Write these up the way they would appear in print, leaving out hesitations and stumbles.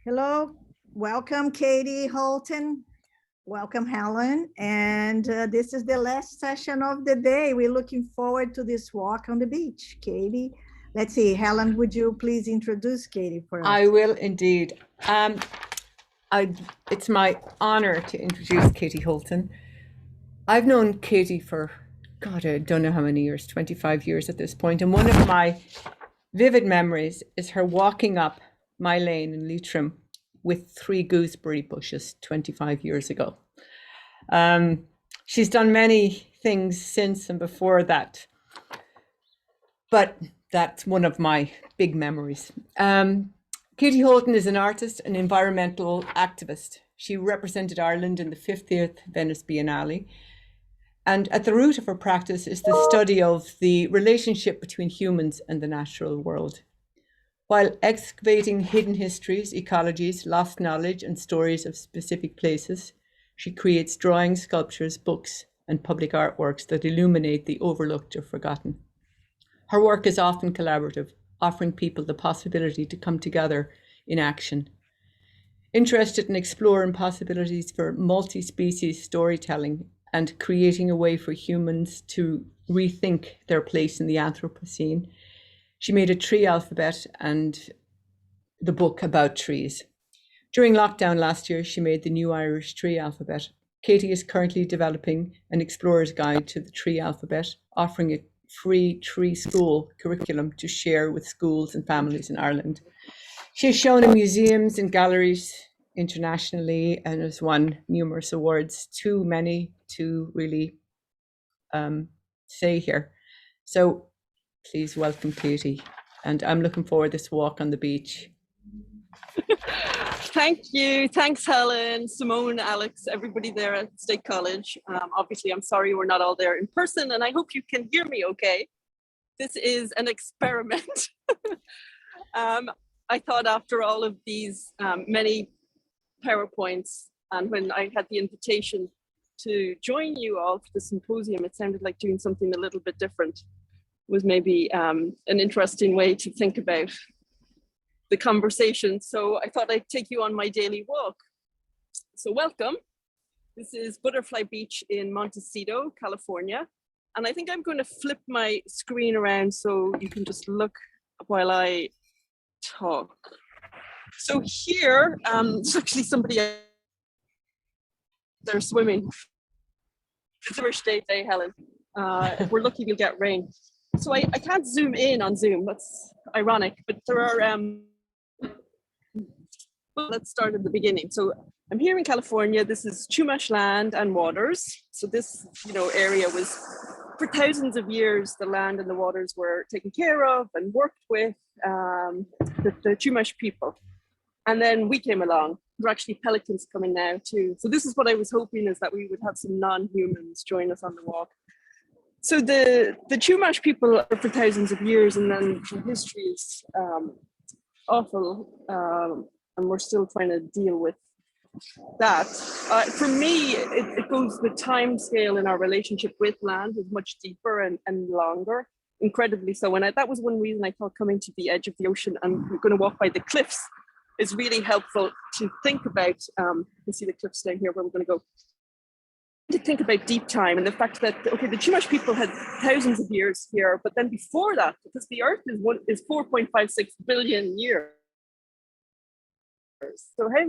Hello, welcome Katie Holten. Welcome Helen. And this is the last session of the day. We're looking forward to this walk on the beach. Katie, let's see, Helen, would you please introduce Katie for us? I will indeed. It's my honor to introduce Katie Holten. I've known Katie for, God, I don't know how many years, 25 years at this point. And one of my vivid memories is her walking up my lane in Leitrim with 3 gooseberry bushes 25 years ago. She's done many things since and before that, but that's one of my big memories. Katie Holten is an artist and environmental activist. She represented Ireland in the 50th Venice Biennale. And at the root of her practice is the study of the relationship between humans and the natural world. While excavating hidden histories, ecologies, lost knowledge, and stories of specific places, she creates drawings, sculptures, books, and public artworks that illuminate the overlooked or forgotten. Her work is often collaborative, offering people the possibility to come together in action. Interested in exploring possibilities for multi-species storytelling and creating a way for humans to rethink their place in the Anthropocene, she made a tree alphabet and the book about trees. During lockdown last year, she made the New Irish Tree Alphabet. Katie is currently developing an explorer's guide to the tree alphabet, offering a free tree school curriculum to share with schools and families in Ireland. She is shown in museums and galleries internationally and has won numerous awards, too many to really say here. So please welcome Katie. And I'm looking forward to this walk on the beach. Thank you. Thanks, Helen, Simone, Alex, everybody there at State College. Obviously, I'm sorry we're not all there in person, and I hope you can hear me okay. This is an experiment. I thought after all of these many PowerPoints, and when I had the invitation to join you all for the symposium, it sounded like doing something a little bit different was maybe an interesting way to think about the conversation. So I thought I'd take you on my daily walk. So welcome. This is Butterfly Beach in Montecito, California. And I think I'm going to flip my screen around so you can just look while I talk. So here, it's actually somebody they're swimming. It's a rich day today, Helen. If we're lucky, we'll get rain. So I can't zoom in on Zoom. That's ironic, but there are, well, let's start at the beginning. So I'm here in California. This is Chumash land and waters. So this, area was, for thousands of years, the land and the waters were taken care of and worked with the Chumash people. And then we came along. There are actually pelicans coming now too. So this is what I was hoping, is that we would have some non-humans join us on the walk. So the Chumash people are for thousands of years, and then the history is awful, and we're still trying to deal with that. For me, it goes, the time scale in our relationship with land is much deeper and longer, incredibly so. And that was one reason I thought coming to the edge of the ocean and we're going to walk by the cliffs is really helpful to think about. You see the cliffs down here where we're going to go. To think about deep time and the fact that, okay, the Chumash people had thousands of years here, but then before that, because the Earth is 4.56 billion years. So how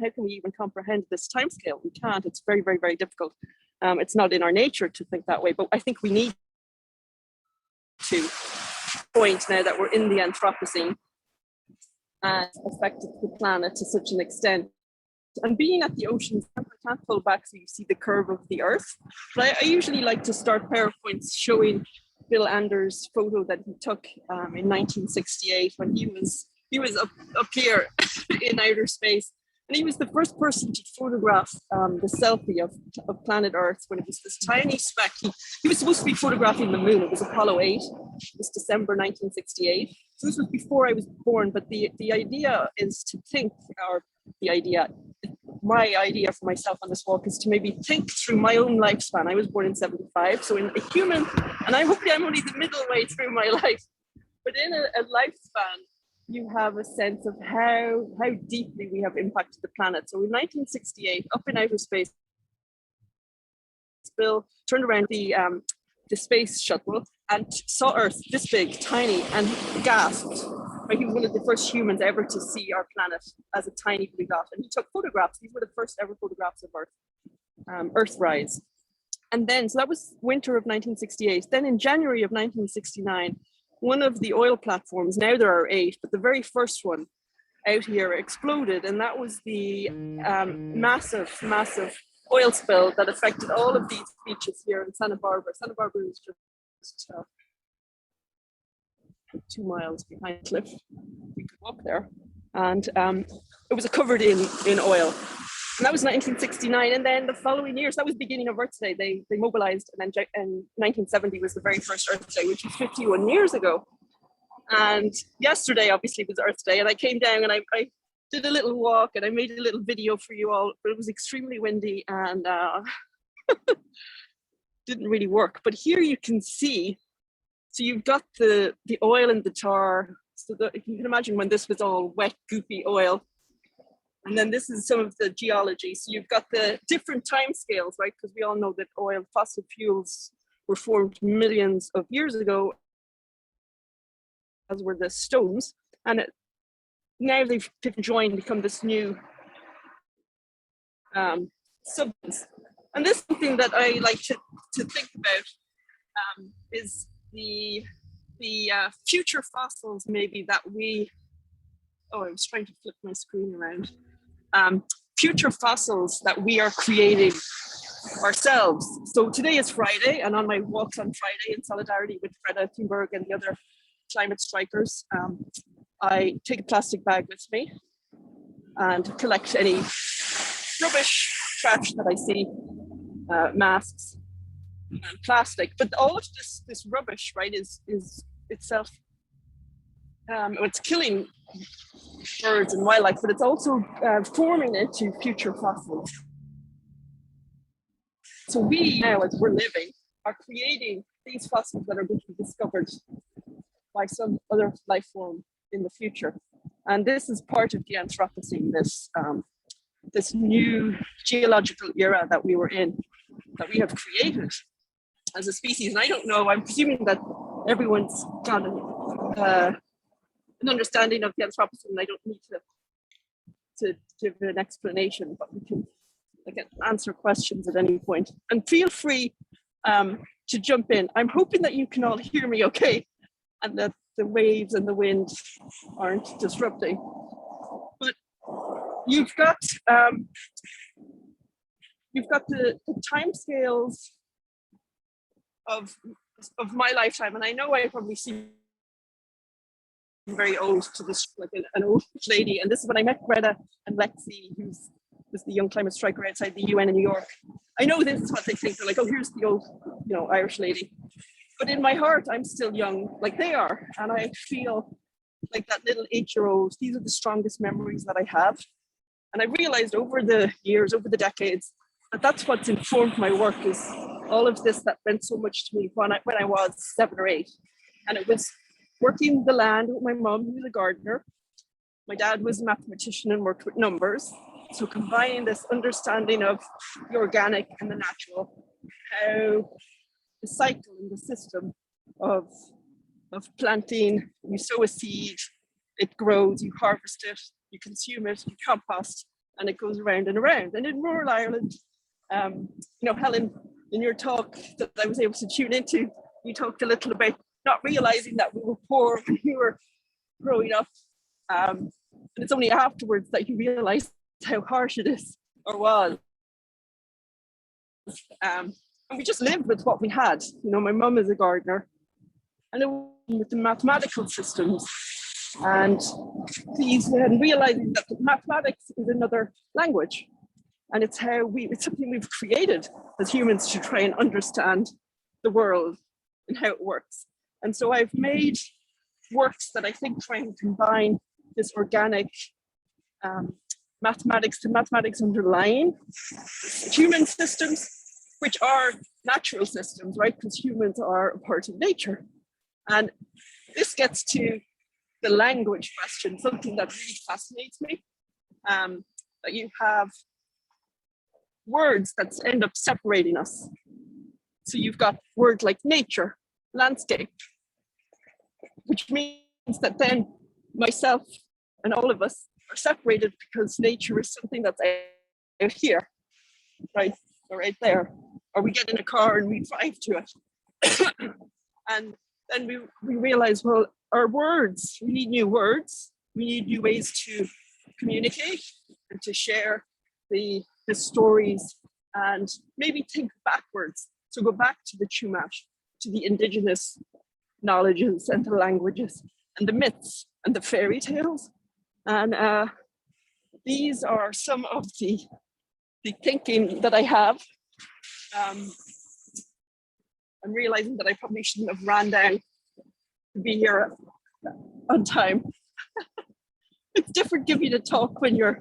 can we even comprehend this time scale? We can't. It's very, very, very difficult. It's not in our nature to think that way, but I think we need to point now that we're in the Anthropocene and affected the planet to such an extent. And being at the ocean, I can't pull back so you see the curve of the Earth. But I usually like to start PowerPoints showing Bill Anders' photo that he took in 1968 when he was up here in outer space. And he was the first person to photograph the selfie of planet Earth when it was this tiny speck. He was supposed to be photographing the moon. It was Apollo 8. It was December 1968. So this was before I was born. But the idea is to think, or my idea for myself on this walk is to maybe think through my own lifespan. I was born in 75. So in a human, and hopefully I'm only the middle way through my life, but in a lifespan, you have a sense of how deeply we have impacted the planet. So in 1968, up in outer space, Bill turned around the space shuttle and saw Earth this big, tiny, and gasped. Right? He was one of the first humans ever to see our planet as a tiny blue dot. And he took photographs. These were the first ever photographs of Earth, Earthrise. And then, so that was winter of 1968. Then in January of 1969, one of the oil platforms, now there are 8, but the very first one out here exploded. And that was the massive oil spill that affected all of these beaches here in Santa Barbara. Santa Barbara is just 2 miles behind the cliff. You could walk there. And it was covered in oil. And that was 1969. And then the following year, so that was the beginning of Earth Day. They mobilized, and then 1970 was the very first Earth Day, which was 51 years ago. And yesterday, obviously, was Earth Day. And I came down and I did a little walk and I made a little video for you all, but it was extremely windy and didn't really work. But here you can see, so you've got the oil and the tar. So you can imagine when this was all wet, goopy oil. And then this is some of the geology. So you've got the different time scales, right? Because we all know that fossil fuels were formed millions of years ago, as were the stones. And now they've joined, become this new substance. And this is something that I like to think about is the future fossils maybe that we, I was trying to flip my screen around. Future fossils that we are creating ourselves. So today is Friday, and on my walks on Friday in solidarity with Greta Thunberg and the other climate strikers, I take a plastic bag with me and collect any rubbish, trash that I see, masks and plastic. But all of this rubbish, right, is itself, it's killing birds and wildlife, but it's also forming into future fossils. So we now, as we're living, are creating these fossils that are going to be discovered by some other life form in the future. And this is part of the Anthropocene, this new geological era that we were in, that we have created as a species. And I don't know, I'm presuming that everyone's got an understanding of the Anthropocene. I don't need to give an explanation, but we can answer questions at any point. And feel free to jump in. I'm hoping that you can all hear me okay, and that the waves and the wind aren't disrupting. But you've got the time scales of my lifetime, and I know I probably seem very old to this, like an old lady. And this is when I met Greta and Lexi, who was the young climate striker outside the UN in New York. I know this is what they think. They're like, oh, here's the old, Irish lady. But in my heart, I'm still young, like they are. And I feel like that little 8-year-old. These are the strongest memories that I have. And I realized over the years, over the decades, that that's what's informed my work, is all of this that meant so much to me when I was 7 or 8. And it was working the land with my mom, who was a gardener. My dad was a mathematician and worked with numbers. So combining this understanding of the organic and the natural, how the cycle and the system of planting, you sow a seed, it grows, you harvest it, you consume it, you compost, and it goes around and around. And in rural Ireland, Helen, in your talk that I was able to tune into, you talked a little about not realizing that we were poor when we were growing up. And it's only afterwards that you realize how harsh it is, or was. And we just lived with what we had. My mum is a gardener, and it was with the mathematical systems and realizing that mathematics is another language. And it's something we've created as humans to try and understand the world and how it works. And so I've made works that I think try and combine this organic mathematics to mathematics underlying human systems, which are natural systems, right? Because humans are a part of nature. And this gets to the language question, something that really fascinates me. That you have words that end up separating us. So you've got words like nature, landscape, which means that then myself and all of us are separated because nature is something that's out here, right, or right there, or we get in a car and we drive to it. And then we realize, well, our words, we need new words, we need new ways to communicate and to share the stories, and maybe think backwards. So go back to the Chumash, to the indigenous knowledges and the languages and the myths and the fairy tales. And these are some of the thinking that I have. I'm realizing that I probably shouldn't have ran down to be here on time. It's different giving you to talk when you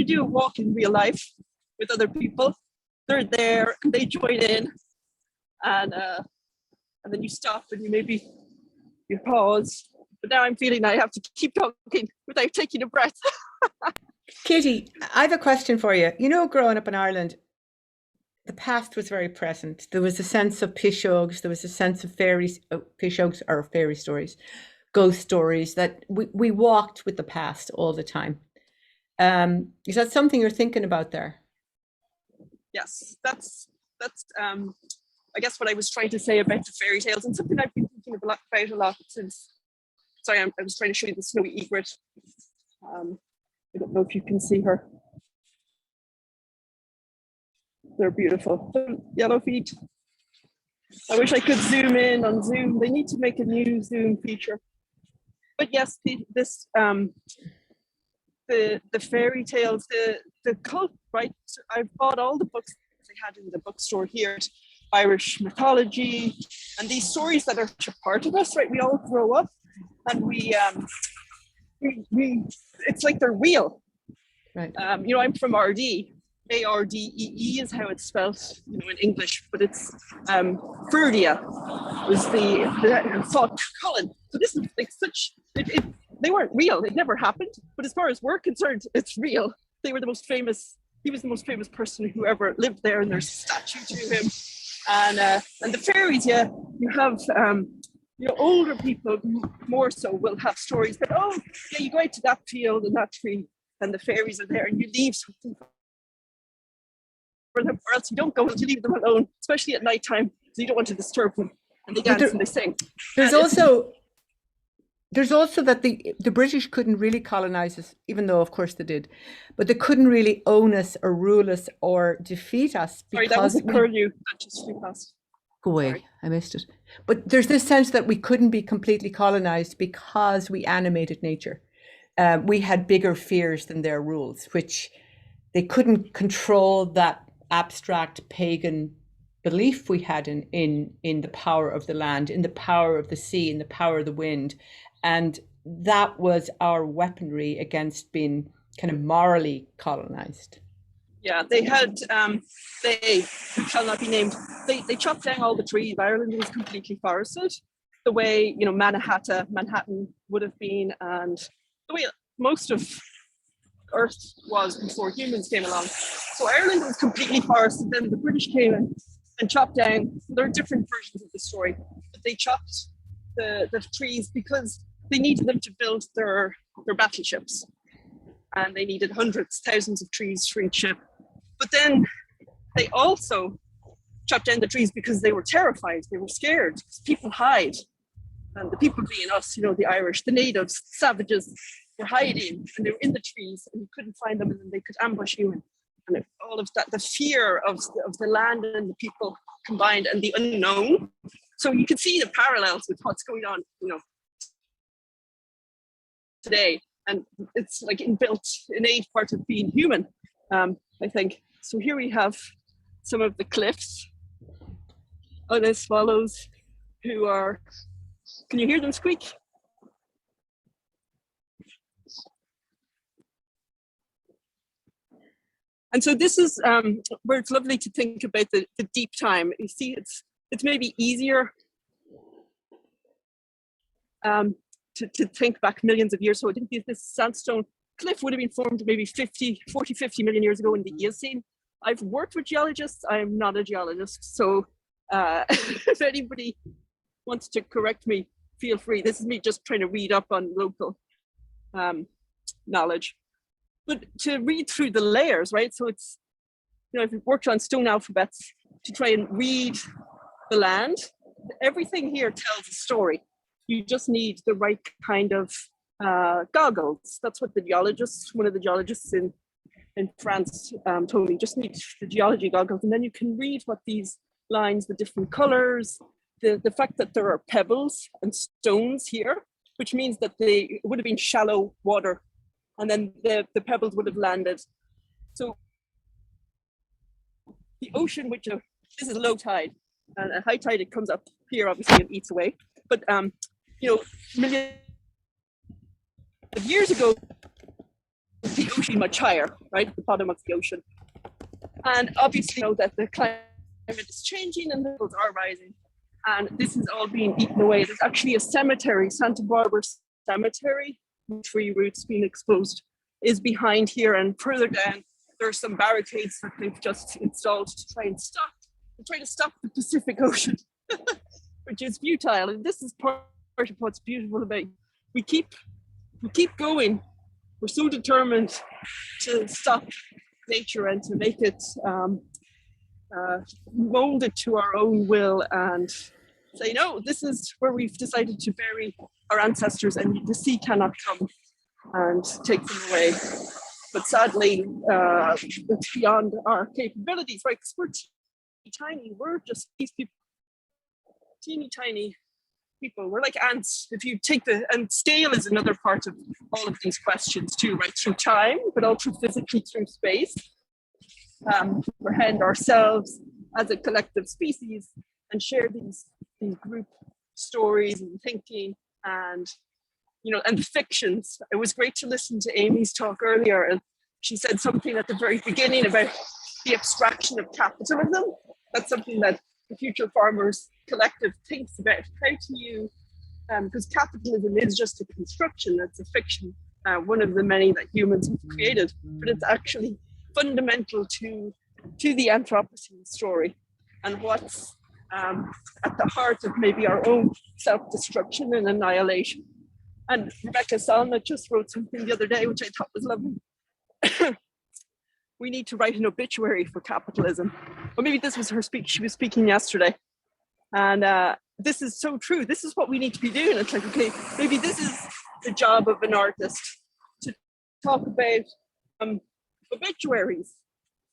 do a walk in real life with other people. They're there and they join in, and then you stop and you pause. But now I'm feeling I have to keep talking without taking a breath. Katie, I have a question for you. You know, growing up in Ireland, the past was very present. There was a sense of pishogues. There was a sense of pishogues or fairy stories, ghost stories, that we walked with the past all the time. Is that something you're thinking about there? Yes, that's I guess what I was trying to say about the fairy tales, and something I've been thinking about a lot since. Sorry, I was trying to show you the snowy egret. I don't know if you can see her. They're beautiful. Yellow feet. I wish I could zoom in on Zoom. They need to make a new Zoom feature. But yes, the fairy tales, the cult, right? So I bought all the books they had in the bookstore here, Irish mythology, and these stories that are a part of us, right? We all grow up, and we it's like they're real. Right. I'm from RD. ARDEE is how it's spelled, in English, but it's Ferdia was the thought Colin. So this is like such. They weren't real. It never happened. But as far as we're concerned, it's real. They were the most famous. He was the most famous person who ever lived there, and there's a statue to him. And the fairies, yeah, you have older people more so will have stories. But you go out to that field and that tree, and the fairies are there, and you leave something for them, or else you don't go, you leave them alone, especially at nighttime, so you don't want to disturb them. And they dance and they sing. There's also that the British couldn't really colonize us, even though of course they did, but they couldn't really own us or rule us or defeat us. Sorry, that was a curlew that just flew past. Go away. Sorry. I missed it. But there's this sense that we couldn't be completely colonized because we animated nature. We had bigger fears than their rules, which they couldn't control that abstract pagan belief we had in the power of the land, in the power of the sea, in the power of the wind. And that was our weaponry against being kind of morally colonized. Yeah, they had, they shall not be named, they chopped down all the trees. Ireland was completely forested, the way, Manhattan would have been, and the way most of Earth was before humans came along. So Ireland was completely forested. Then the British came in and chopped down. There are different versions of the story, but they chopped the trees because they needed them to build their battleships, and they needed hundreds, thousands of trees for each ship. But then they also chopped down the trees because they were terrified. They were scared because people hide, and the people being us, the Irish, the natives, savages, were hiding, and they were in the trees, and you couldn't find them, and then they could ambush you, and all of that, the fear of the land and the people combined, and the unknown. So you can see the parallels with what's going on, today, and it's like inbuilt, innate part of being human, I think. So here we have some of the cliffs, other swallows who are. Can you hear them squeak? And so this is where it's lovely to think about the deep time. You see, it's maybe easier to think back millions of years. So I think this sandstone cliff would have been formed maybe 40, 50 million years ago in the Eocene. I've worked with geologists. I'm not a geologist. So if anybody wants to correct me, feel free. This is me just trying to read up on local knowledge. But to read through the layers, right? So it's, I've worked on stone alphabets to try and read the land. Everything here tells a story. You just need the right kind of goggles. That's what one of the geologists in France told me. Just need the geology goggles, and then you can read what these lines, the different colors, the fact that there are pebbles and stones here, which means that it would have been shallow water, and then the pebbles would have landed. So the ocean, which this is low tide, and at high tide it comes up here obviously and eats away. But millions of years ago, the ocean much higher, right, at the bottom of the ocean. And obviously, that the climate is changing and the levels are rising. And this is all being eaten away. There's actually a cemetery, Santa Barbara Cemetery, tree roots being exposed, is behind here. And further down, there are some barricades that they've just installed to try to stop the Pacific Ocean, which is futile. And this is part of what's beautiful about it. We keep going. We're so determined to stop nature and to make it mold it to our own will and say, no, this is where we've decided to bury our ancestors, and the sea cannot come and take them away. But sadly, it's beyond our capabilities, right? Because we're tiny. We're just these people, teeny tiny people. We're like ants. If you take and scale is another part of all of these questions too, right? Through time, but also physically through space. Comprehend ourselves as a collective species and share these group stories and thinking and and the fictions. It was great to listen to Amy's talk earlier, and she said something at the very beginning about the abstraction of capitalism. That's something that the Future Farmers Collective thinks about. How do you, because capitalism is just a construction, it's a fiction, one of the many that humans have created, but it's actually fundamental to the Anthropocene story and what's at the heart of maybe our own self-destruction and annihilation. And Rebecca Salma just wrote something the other day, which I thought was lovely. We need to write an obituary for capitalism. Or maybe this was her speech. She was speaking yesterday. And this is so true. This is what we need to be doing. It's like, okay, maybe this is the job of an artist, to talk about obituaries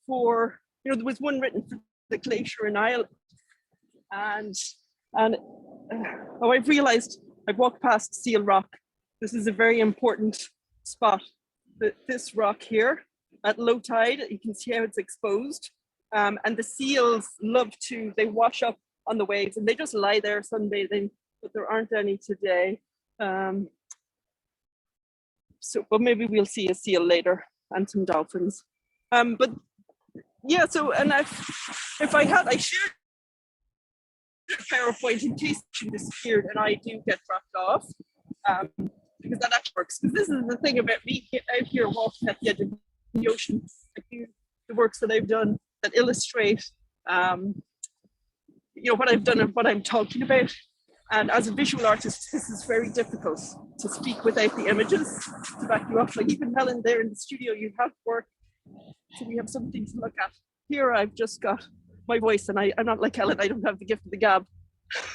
for, there was one written for the glacier in Ireland. And I've realized I've walked past Seal Rock. This is a very important spot. This rock here at low tide, you can see how it's exposed. And the seals they wash up on the waves and they just lie there sunbathing, but there aren't any today. But maybe we'll see a seal later and some dolphins. But yeah, so, and I shared a PowerPoint in case it disappeared and I do get dropped off, because that actually works. Because this is the thing about me out here walking at the edge of the ocean. I do the works that I've done that illustrate, what I've done and what I'm talking about. And as a visual artist, this is very difficult to speak without the images to back you up. Like even Helen there in the studio, you have work, so we have something to look at. Here I've just got my voice, and I'm not like Helen, I don't have the gift of the gab,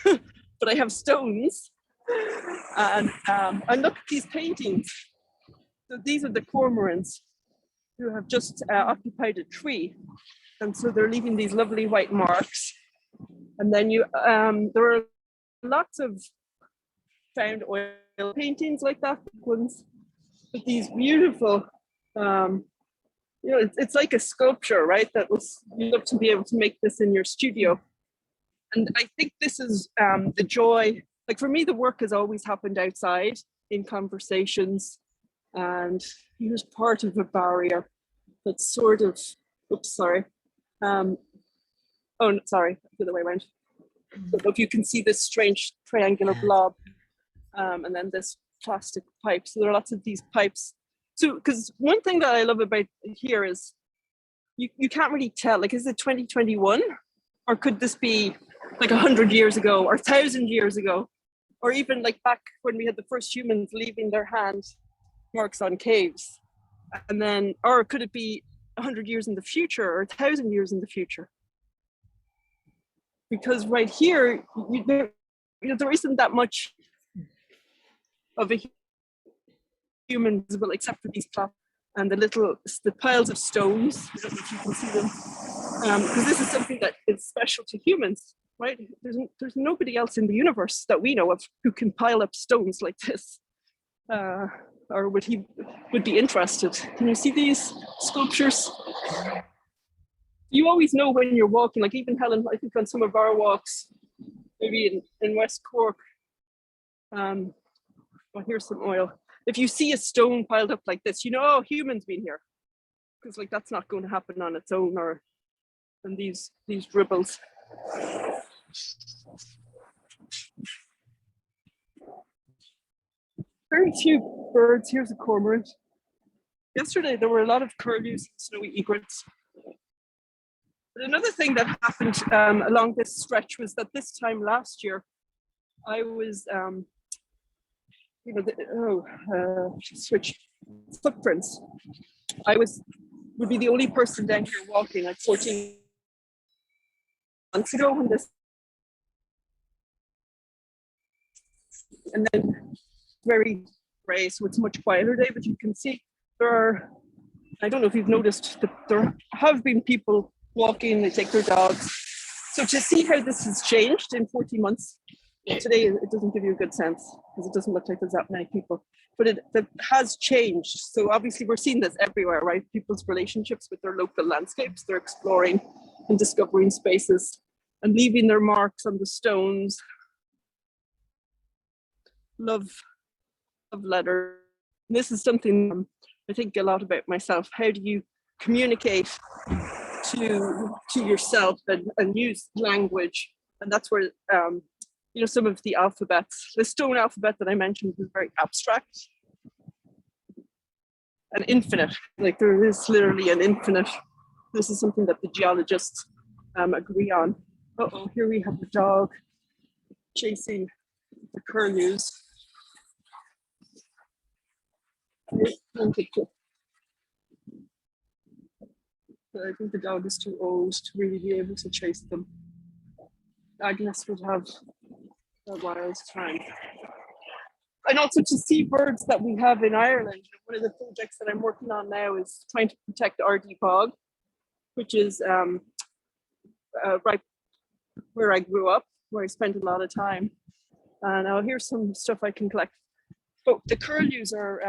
but I have stones. And look at these paintings. So these are the cormorants who have just occupied a tree. And so they're leaving these lovely white marks. And then there are lots of found oil paintings like that, ones with these beautiful, it's like a sculpture, right? You'd love to be able to make this in your studio. And I think this is the joy. Like for me, the work has always happened outside in conversations, and here's part of a barrier that's sort of, oops, sorry. Sorry, the other way around. I don't know if you can see this strange triangular blob, and then this plastic pipes. So there are lots of these pipes. So, because one thing that I love about here is you can't really tell, like, is it 2021? Or could this be like 100 years ago or 1,000 years ago? Or even like back when we had the first humans leaving their hand marks on caves. And then, or could it be 100 years in the future or 1,000 years in the future? Because right here, there isn't that much of a human visible except for these plots and the piles of stones. I don't know if you can see them. Because this is something that is special to humans, right? There's nobody else in the universe that we know of who can pile up stones like this, or would be interested. Can you see these sculptures? You always know when you're walking, like even Helen, I think on some of our walks, maybe in West Cork, well, here's some oil. If you see a stone piled up like this, you know, oh, humans been here. Because like that's not going to happen on its own, and these dribbles. Very few birds. Here's a cormorant. Yesterday there were a lot of curlews and snowy egrets. But another thing that happened along this stretch was that this time last year, I was, switch footprints. Would be the only person down here walking like 14 months ago when this, and then very gray, so it's a much quieter day, but you can see I don't know if you've noticed that there have been people walking, they take their dogs. So to see how this has changed in 14 months, today it doesn't give you a good sense because it doesn't look like there's that many people, but it has changed. So obviously we're seeing this everywhere, right? People's relationships with their local landscapes, they're exploring and discovering spaces and leaving their marks on the stones. Love letter. This is something I think a lot about myself. How do you communicate to yourself and use language? And that's where some of the alphabets, the stone alphabet that I mentioned was very abstract and infinite. Like there is literally an infinite. This is something that the geologists agree on. Uh-oh, here we have the dog chasing the curlews. I think the dog is too old to really be able to chase them. Agnes would have a wild's time. And also to see birds that we have in Ireland. One of the projects that I'm working on now is trying to protect Ardee Bog, which is right where I grew up, where I spent a lot of time. And here's some stuff I can collect. But the curlews are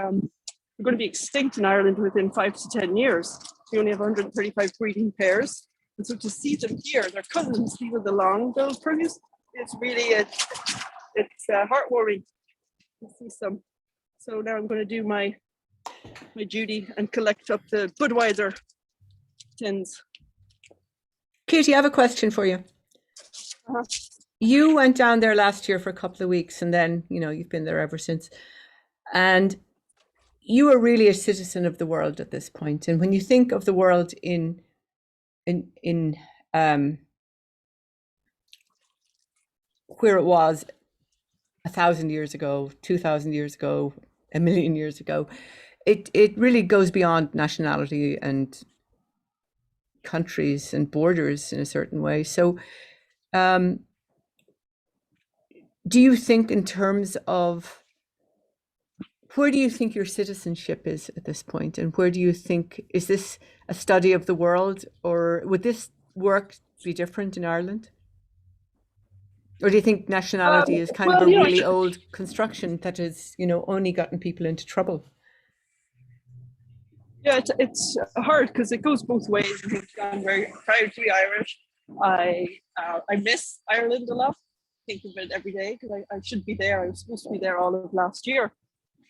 going to be extinct in Ireland within 5 to 10 years. We only have 135 breeding pairs. And so to see them here, they're cousins, these are the long-billed curlews. It's really, it's heartwarming to see some. So now I'm going to do my duty and collect up the Budweiser tins. Katie, I have a question for you. Uh-huh. You went down there last year for a couple of weeks and then, you've been there ever since. And you are really a citizen of the world at this point. And when you think of the world in where it was 1,000 years ago, 2,000 years ago, 1,000,000 years ago, it really goes beyond nationality and countries and borders in a certain way. So do you think in terms of where do you think your citizenship is at this point? And where do you think, is this a study of the world, or would this work be different in Ireland? Or do you think nationality is kind of a really old construction that has, only gotten people into trouble? Yeah, it's hard because it goes both ways. I'm very proud to be Irish. I miss Ireland a lot. Think of it every day because I should be there. I was supposed to be there all of last year,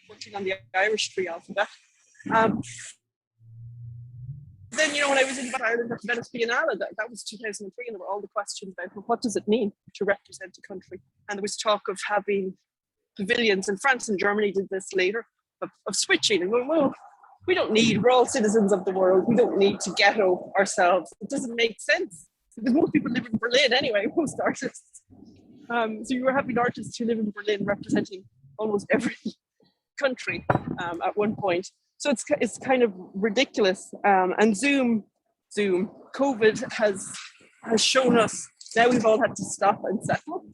working on the Irish tree alphabet. Then, when I was in Ireland at the Venice Biennale, that was 2003, and there were all the questions about what does it mean to represent a country. And there was talk of having pavilions, and France and Germany did this later, of switching and going, well, we're all citizens of the world. We don't need to ghetto ourselves. It doesn't make sense because most people live in Berlin anyway, most artists. So you were having artists who live in Berlin representing almost every country at one point. So it's kind of ridiculous. And COVID has shown us, now we've all had to stop and settle.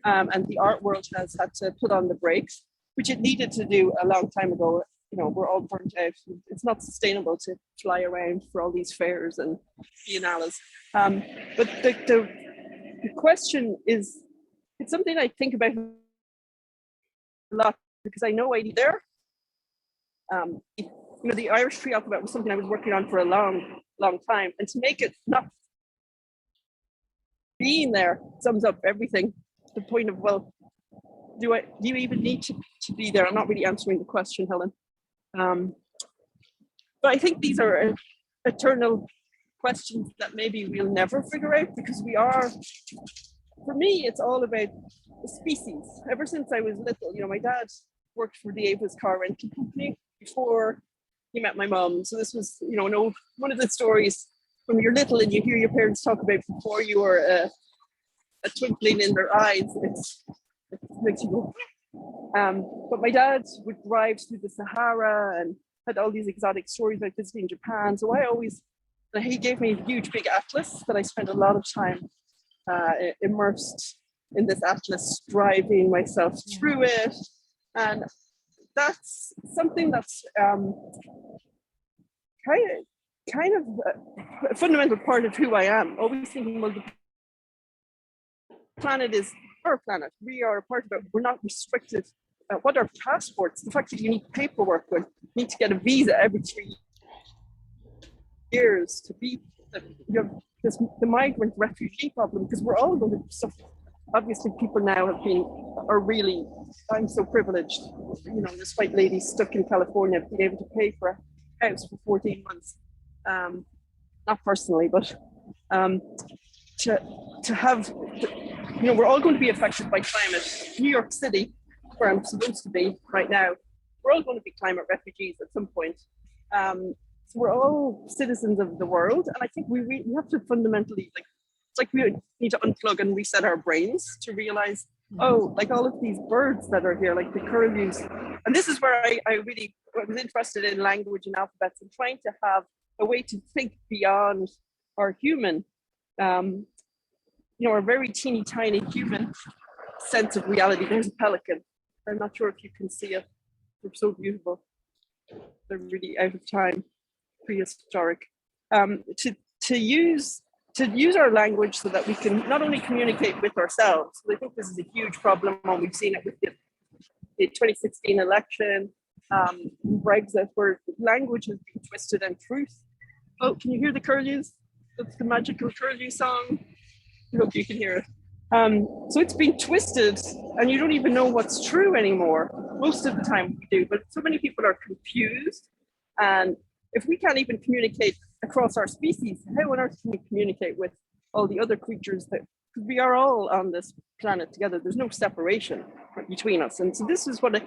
And the art world has had to put on the brakes, which it needed to do a long time ago. You know, we're all burnt out. It's not sustainable to fly around for all these fairs and biennales. But the question is, it's something I think about a lot because I know I there. You know, the Irish tree alphabet was something I was working on for a long time, and to make it not being there sums up everything. The point of, well, do you even need to be there? I'm not really answering the question, Helen. But I think these are eternal questions that maybe we'll never figure out, because we are, for me, it's all about the species. Ever since I was little, you know, my dad worked for the Ava's car rental company before he met my mum. So this was, you know, one of the stories when you're little and you hear your parents talk about before you were a twinkling in their eyes. It makes you go. But my dad would drive through the Sahara and had all these exotic stories about visiting Japan. So he gave me a huge big atlas that I spent a lot of time immersed in this atlas, driving myself through it. And that's something that's kind of a fundamental part of who I am. Always thinking, well, the planet is our planet. We are a part of it. We're not restricted. What are passports? The fact that you need paperwork, you need to get a visa every 3 years to be, you have the migrant refugee problem, because we're all going to suffer. Obviously, people now I'm so privileged. You know, this white lady stuck in California, being able to pay for a house for 14 months. Not personally, but to have, you know, we're all going to be affected by climate. New York City, where I'm supposed to be right now, we're all going to be climate refugees at some point. So we're all citizens of the world, and I think we have to fundamentally, like, it's like we need to unplug and reset our brains to realize, oh, like all of these birds that are here, like the curlews. And this is where I really was interested in language and alphabets and trying to have a way to think beyond our human, you know, our very teeny tiny human sense of reality. There's a pelican. I'm not sure if you can see it. They're so beautiful. They're really out of time, prehistoric. To use our language so that we can not only communicate with ourselves. I think this is a huge problem, and we've seen it with the 2016 election, Brexit, where language has been twisted and truth. Oh, can you hear the curlews? That's the magical curlew song. I hope you can hear it. So it's been twisted, and you don't even know what's true anymore. Most of the time we do, but so many people are confused. And if we can't even communicate across our species, how on earth can we communicate with all the other creatures that, because we are all on this planet together. There's no separation between us. And so this is what it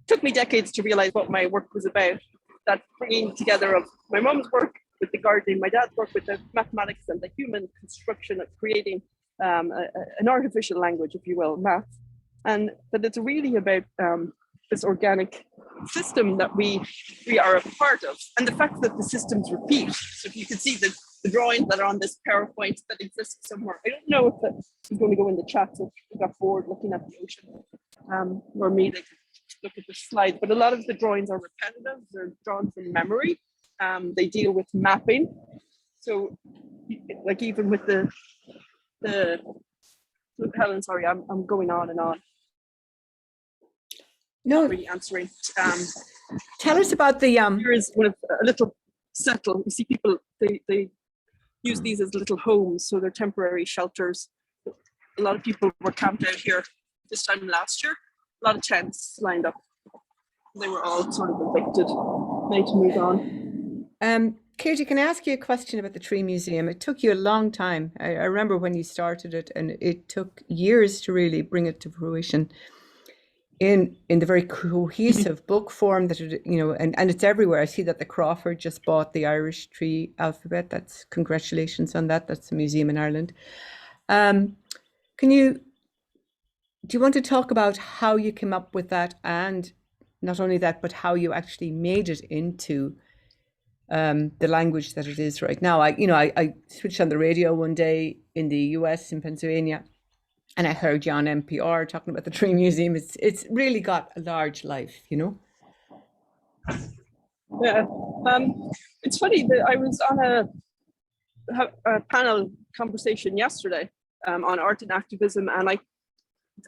took me decades to realize what my work was about, that bringing together of my mom's work with the gardening, my dad's work with the mathematics and the human construction of creating an artificial language, if you will, math. And that it's really about this organic system that we are a part of, and the fact that the systems repeat. So if you can see the drawings that are on this PowerPoint that exist somewhere. I don't know if that is going to go in the chat, so if you got bored looking at the ocean, or me, they could look at the slide. But a lot of the drawings are repetitive. They're drawn from memory. They deal with mapping. So like even with the Helen, sorry, I'm going on and on. No, not really answering. Tell us about the Here is one of a little settle. You see people, they use these as little homes, so they're temporary shelters. A lot of people were camped out here this time last year. A lot of tents lined up. They were all sort of evicted, made to move on. Katie, can I ask you a question about the Tree Museum? It took you a long time. I remember when you started it, and it took years to really bring it to fruition in the very cohesive book form that it, and it's everywhere. I see that the Crawford just bought the Irish tree alphabet. That's congratulations on that. That's a museum in Ireland. Um, can you do you want to talk about how you came up with that, and not only that, but how you actually made it into the language that it is right now? I switched on the radio one day in the US in Pennsylvania, and I heard you on NPR talking about the Tree Museum. It's really got a large life, Yeah, it's funny that I was on a panel conversation yesterday on art and activism, and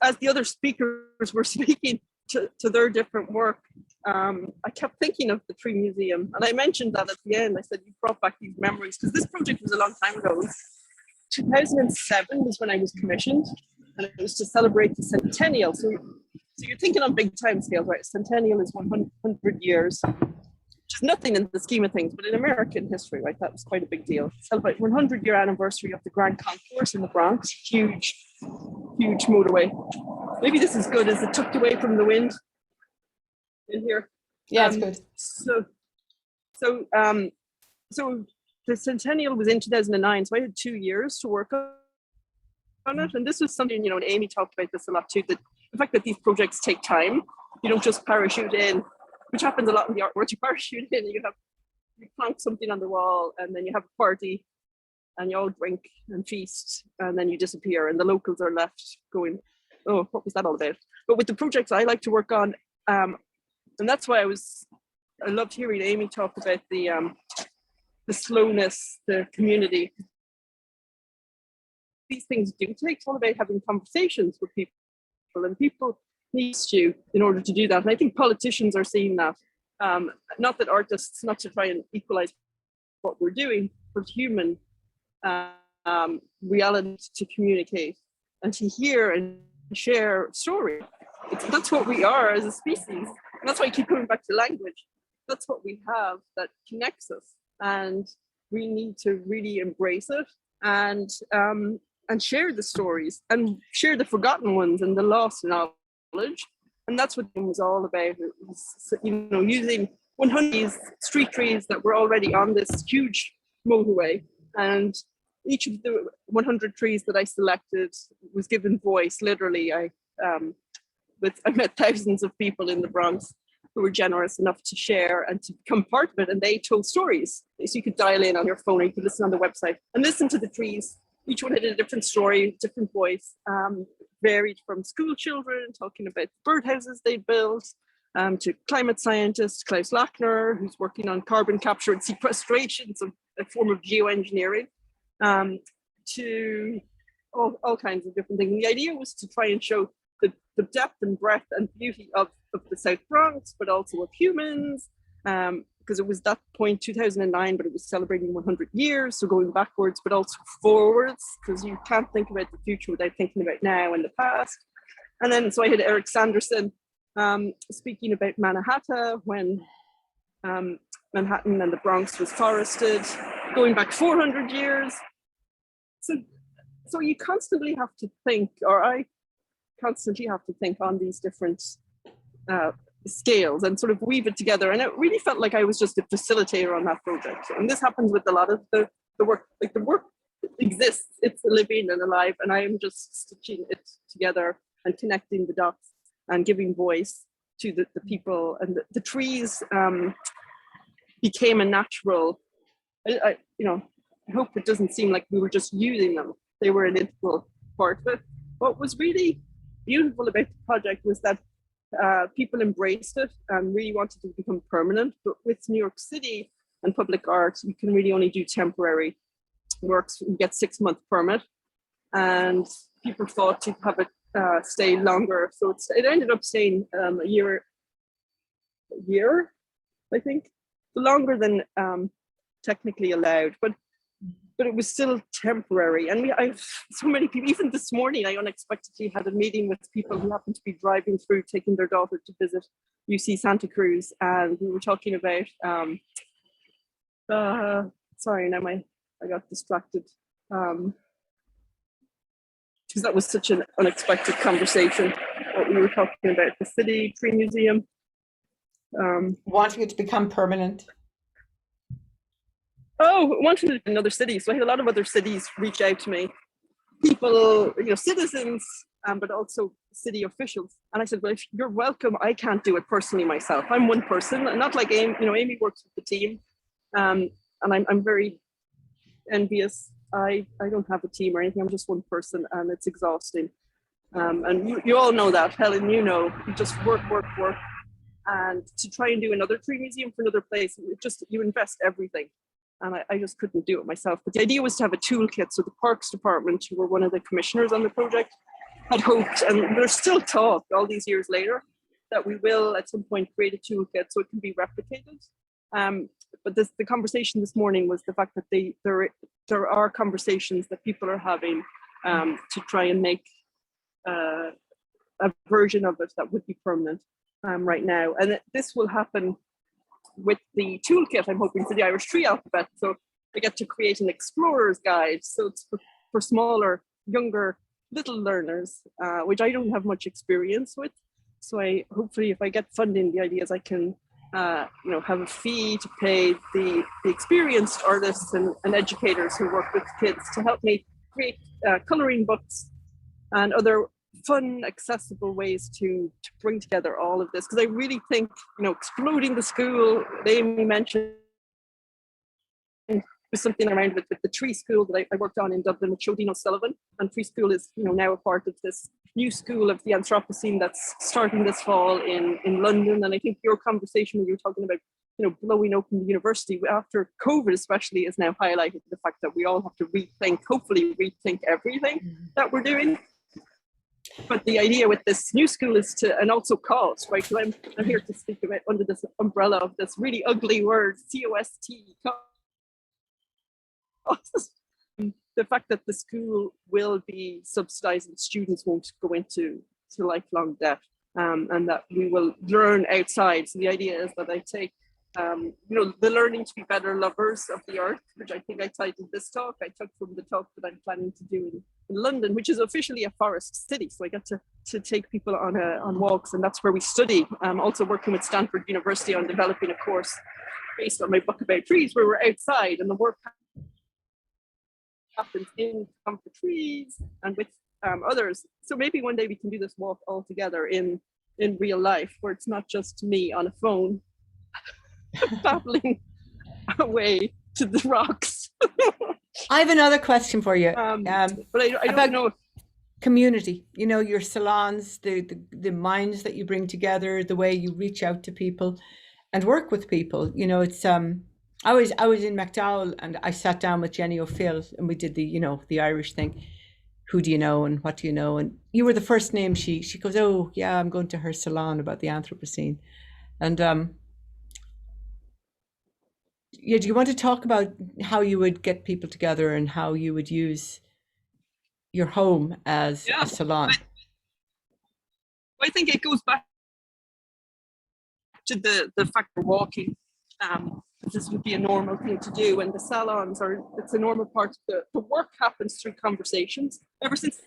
as the other speakers were speaking to their different work, I kept thinking of the Tree Museum, and I mentioned that at the end. I said, you brought back these memories, because this project was a long time ago. 2007 was when I was commissioned, and it was to celebrate the centennial. So you're thinking on big time scales, right? Centennial is 100 years, which is nothing in the scheme of things, but in American history, right, that was quite a big deal. Celebrate 100-year anniversary of the Grand Concourse in the Bronx. Huge motorway. Maybe this is good. Is it tucked away from the wind in here? Yeah, it's good. So the centennial was in 2009, so I had 2 years to work on it. And this was something, and Amy talked about this a lot too, that the fact that these projects take time. You don't just parachute in, which happens a lot in the art world. You parachute in, you plank something on the wall, and then you have a party, and you all drink and feast, and then you disappear, and the locals are left going, oh, what was that all about? But with the projects I like to work on, and that's why I loved hearing Amy talk about the slowness, the community. These things do take. It's all about having conversations with people, and people need you in order to do that. And I think politicians are seeing that. Not that artists, not to try and equalize what we're doing, but human reality to communicate and to hear and share story. That's what we are as a species. And that's why I keep coming back to language. That's what we have that connects us. And we need to really embrace it and share the stories and share the forgotten ones and the lost knowledge. And that's what it was all about. It was, using 100 street trees that were already on this huge motorway, and each of the 100 trees that I selected was given voice. Literally, I met thousands of people in the Bronx who were generous enough to share and to become part of it, and they told stories. So you could dial in on your phone, or you could listen on the website and listen to the trees. Each one had a different story, different voice, varied from school children talking about birdhouses they built, to climate scientist Klaus Lackner, who's working on carbon capture and sequestration, so a form of geoengineering, to all kinds of different things. And the idea was to try and show the depth and breadth and beauty of the South Bronx, but also of humans, because it was that point, 2009, but it was celebrating 100 years, so going backwards, but also forwards, because you can't think about the future without thinking about now and the past. And then, so I had Eric Sanderson speaking about Manhattan, when Manhattan and the Bronx was forested, going back 400 years. So you constantly have to think, or I constantly have to think on these different scales and sort of weave it together. And it really felt like I was just a facilitator on that project. And this happens with a lot of the work. Like, the work exists, it's living and alive, and I am just stitching it together and connecting the dots and giving voice to the people. And the trees became a natural, I hope it doesn't seem like we were just using them. They were an integral part of it. What was really beautiful about the project was that people embraced it and really wanted to become permanent. But with New York City and public art, you can really only do temporary works. You get 6-month permit, and people thought to have it stay longer. So it ended up staying a year, I think, longer than technically allowed. But it was still temporary. And I've so many people, even this morning, I unexpectedly had a meeting with people who happened to be driving through, taking their daughter to visit UC Santa Cruz. And we were talking about Sorry, now I got distracted. Because that was such an unexpected conversation. What we were talking about, the city, tree museum. Wanting it to become permanent. Oh, wanting it in another city. So I had a lot of other cities reach out to me. People, citizens, but also city officials. And I said, well, if you're welcome, I can't do it personally myself. I'm one person, not like Amy. Amy works with the team. And I'm very envious. I don't have a team or anything. I'm just one person, and it's exhausting. And you all know that, Helen. You just work, and to try and do another tree museum for another place, you invest everything, and I just couldn't do it myself. But the idea was to have a toolkit. So the Parks Department, who were one of the commissioners on the project, had hoped, and there's still talk all these years later, that we will at some point create a toolkit so it can be replicated. But the conversation this morning was the fact that there are conversations that people are having to try and make a version of it that would be permanent right now. And this will happen with the toolkit, I'm hoping, for the Irish tree alphabet. So I get to create an explorer's guide. So it's for smaller, younger, little learners, which I don't have much experience with. So hopefully, if I get funding, the idea is I can have a fee to pay the experienced artists and educators who work with kids to help me create coloring books and other fun, accessible ways to bring together all of this. Because I really think, exploding the school, Amy mentioned, was something around with the tree school that I worked on in Dublin with Shodine O'Sullivan. And tree school is now a part of this new school of the Anthropocene that's starting this fall in London. And I think your conversation when you were talking about blowing open the university after COVID especially is now highlighted the fact that we all have to hopefully rethink everything that we're doing. But the idea with this new school is and also cost, right? So I'm here to speak about under this umbrella of this really ugly word, COST, cost. The fact that the school will be subsidized and students won't go into lifelong debt, and that we will learn outside. So the idea is that I take the learning to be better lovers of the earth, which I think I titled this talk. I took from the talk that I'm planning to do in London, which is officially a forest city. So I get to take people on walks, and that's where we study. I'm also working with Stanford University on developing a course based on my book about trees, where we're outside and the work happens in the trees and with others. So maybe one day we can do this walk all together in real life, where it's not just me on a phone babbling away to the rocks. I have another question for you. But I don't know if community, your salons, the minds that you bring together, the way you reach out to people and work with people. It's I was in McDowell and I sat down with Jenny O'Phil and we did the Irish thing. Who do you know and what do you know? And you were the first name. She goes, oh yeah, I'm going to her salon about the Anthropocene. And do you want to talk about how you would get people together and how you would use your home as a salon? I think it goes back to the fact we're walking. This would be a normal thing to do, and the salons it's a normal part of the work happens through conversations. Ever since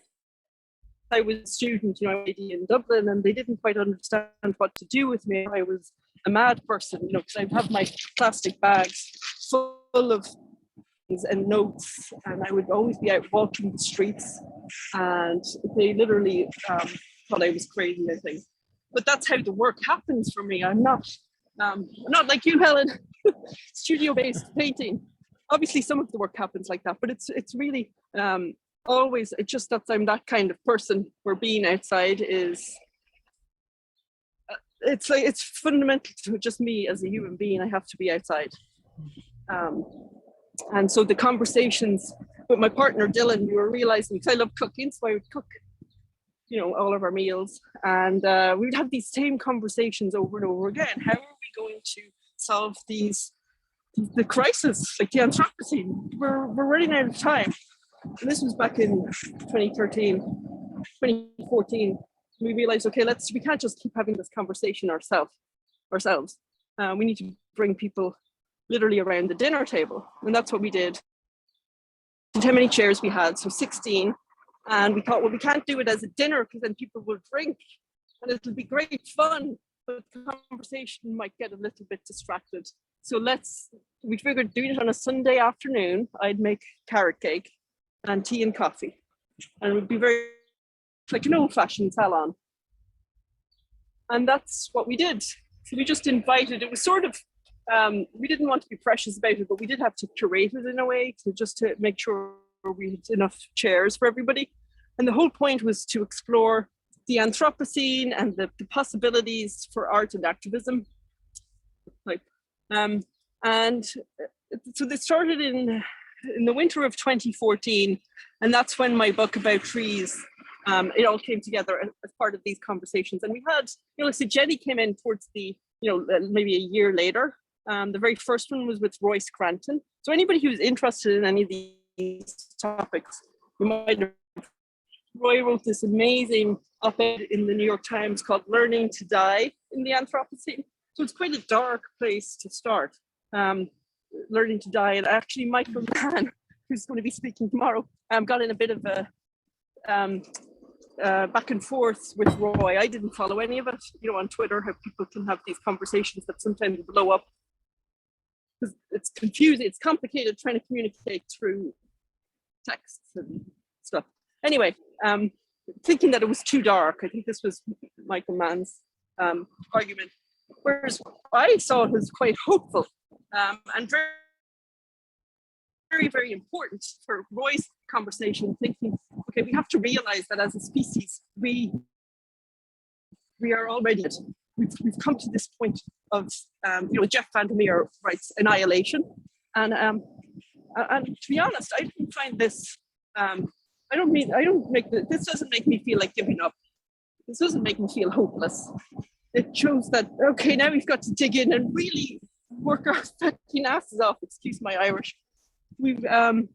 I was a student, in Dublin, and they didn't quite understand what to do with me. I was a mad person, because I have my plastic bags full of things and notes, and I would always be out walking the streets, and they literally thought I was crazy, I think. But that's how the work happens for me. I'm not like you, Helen, studio-based painting. Obviously, some of the work happens like that, but it's really always, it's just that I'm that kind of person where being outside is, it's fundamental to just me as a human being. I have to be outside. And so the conversations with my partner, Dylan, we were realizing, because I love cooking, so I would cook, all of our meals. And we would have these same conversations over and over again. How are we going to solve the crisis, like the Anthropocene? We're running out of time. And this was back in 2013, 2014. We realized, okay, we can't just keep having this conversation ourselves. We need to bring people literally around the dinner table. And that's what we did. And how many chairs we had? So 16. And we thought, well, we can't do it as a dinner because then people will drink and it'll be great fun, but the conversation might get a little bit distracted. So we figured doing it on a Sunday afternoon, I'd make carrot cake and tea and coffee. And it would be very like an old-fashioned salon. And that's what we did. So we just invited, it was sort of, we didn't want to be precious about it, but we did have to curate it in a way to make sure we had enough chairs for everybody. And the whole point was to explore the Anthropocene and the possibilities for art and activism. And so this started in the winter of 2014, and that's when my book about trees, it all came together as part of these conversations. And we had, so Jenny came in towards maybe a year later. The very first one was with Royce Cranton. So anybody who's interested in any of these topics, you might have, Roy wrote this amazing op-ed in the New York Times called Learning to Die in the Anthropocene. So it's quite a dark place to start, learning to die. And actually Michael Mann, who's going to be speaking tomorrow, got in a bit of a back and forth with Roy. I didn't follow any of it, on Twitter, how people can have these conversations that sometimes blow up. Because it's confusing, it's complicated trying to communicate through texts and stuff. Anyway, thinking that it was too dark. I think this was Michael Mann's argument. Whereas I saw it as quite hopeful and very, very, very important for Roy's conversation, thinking, okay, we have to realize that as a species, we are already, we've come to this point of, Jeff Vandermeer writes annihilation. And to be honest, I didn't find this, this doesn't make me feel like giving up. This doesn't make me feel hopeless. It shows that, okay, now we've got to dig in and really work our fucking asses off, excuse my Irish. We've got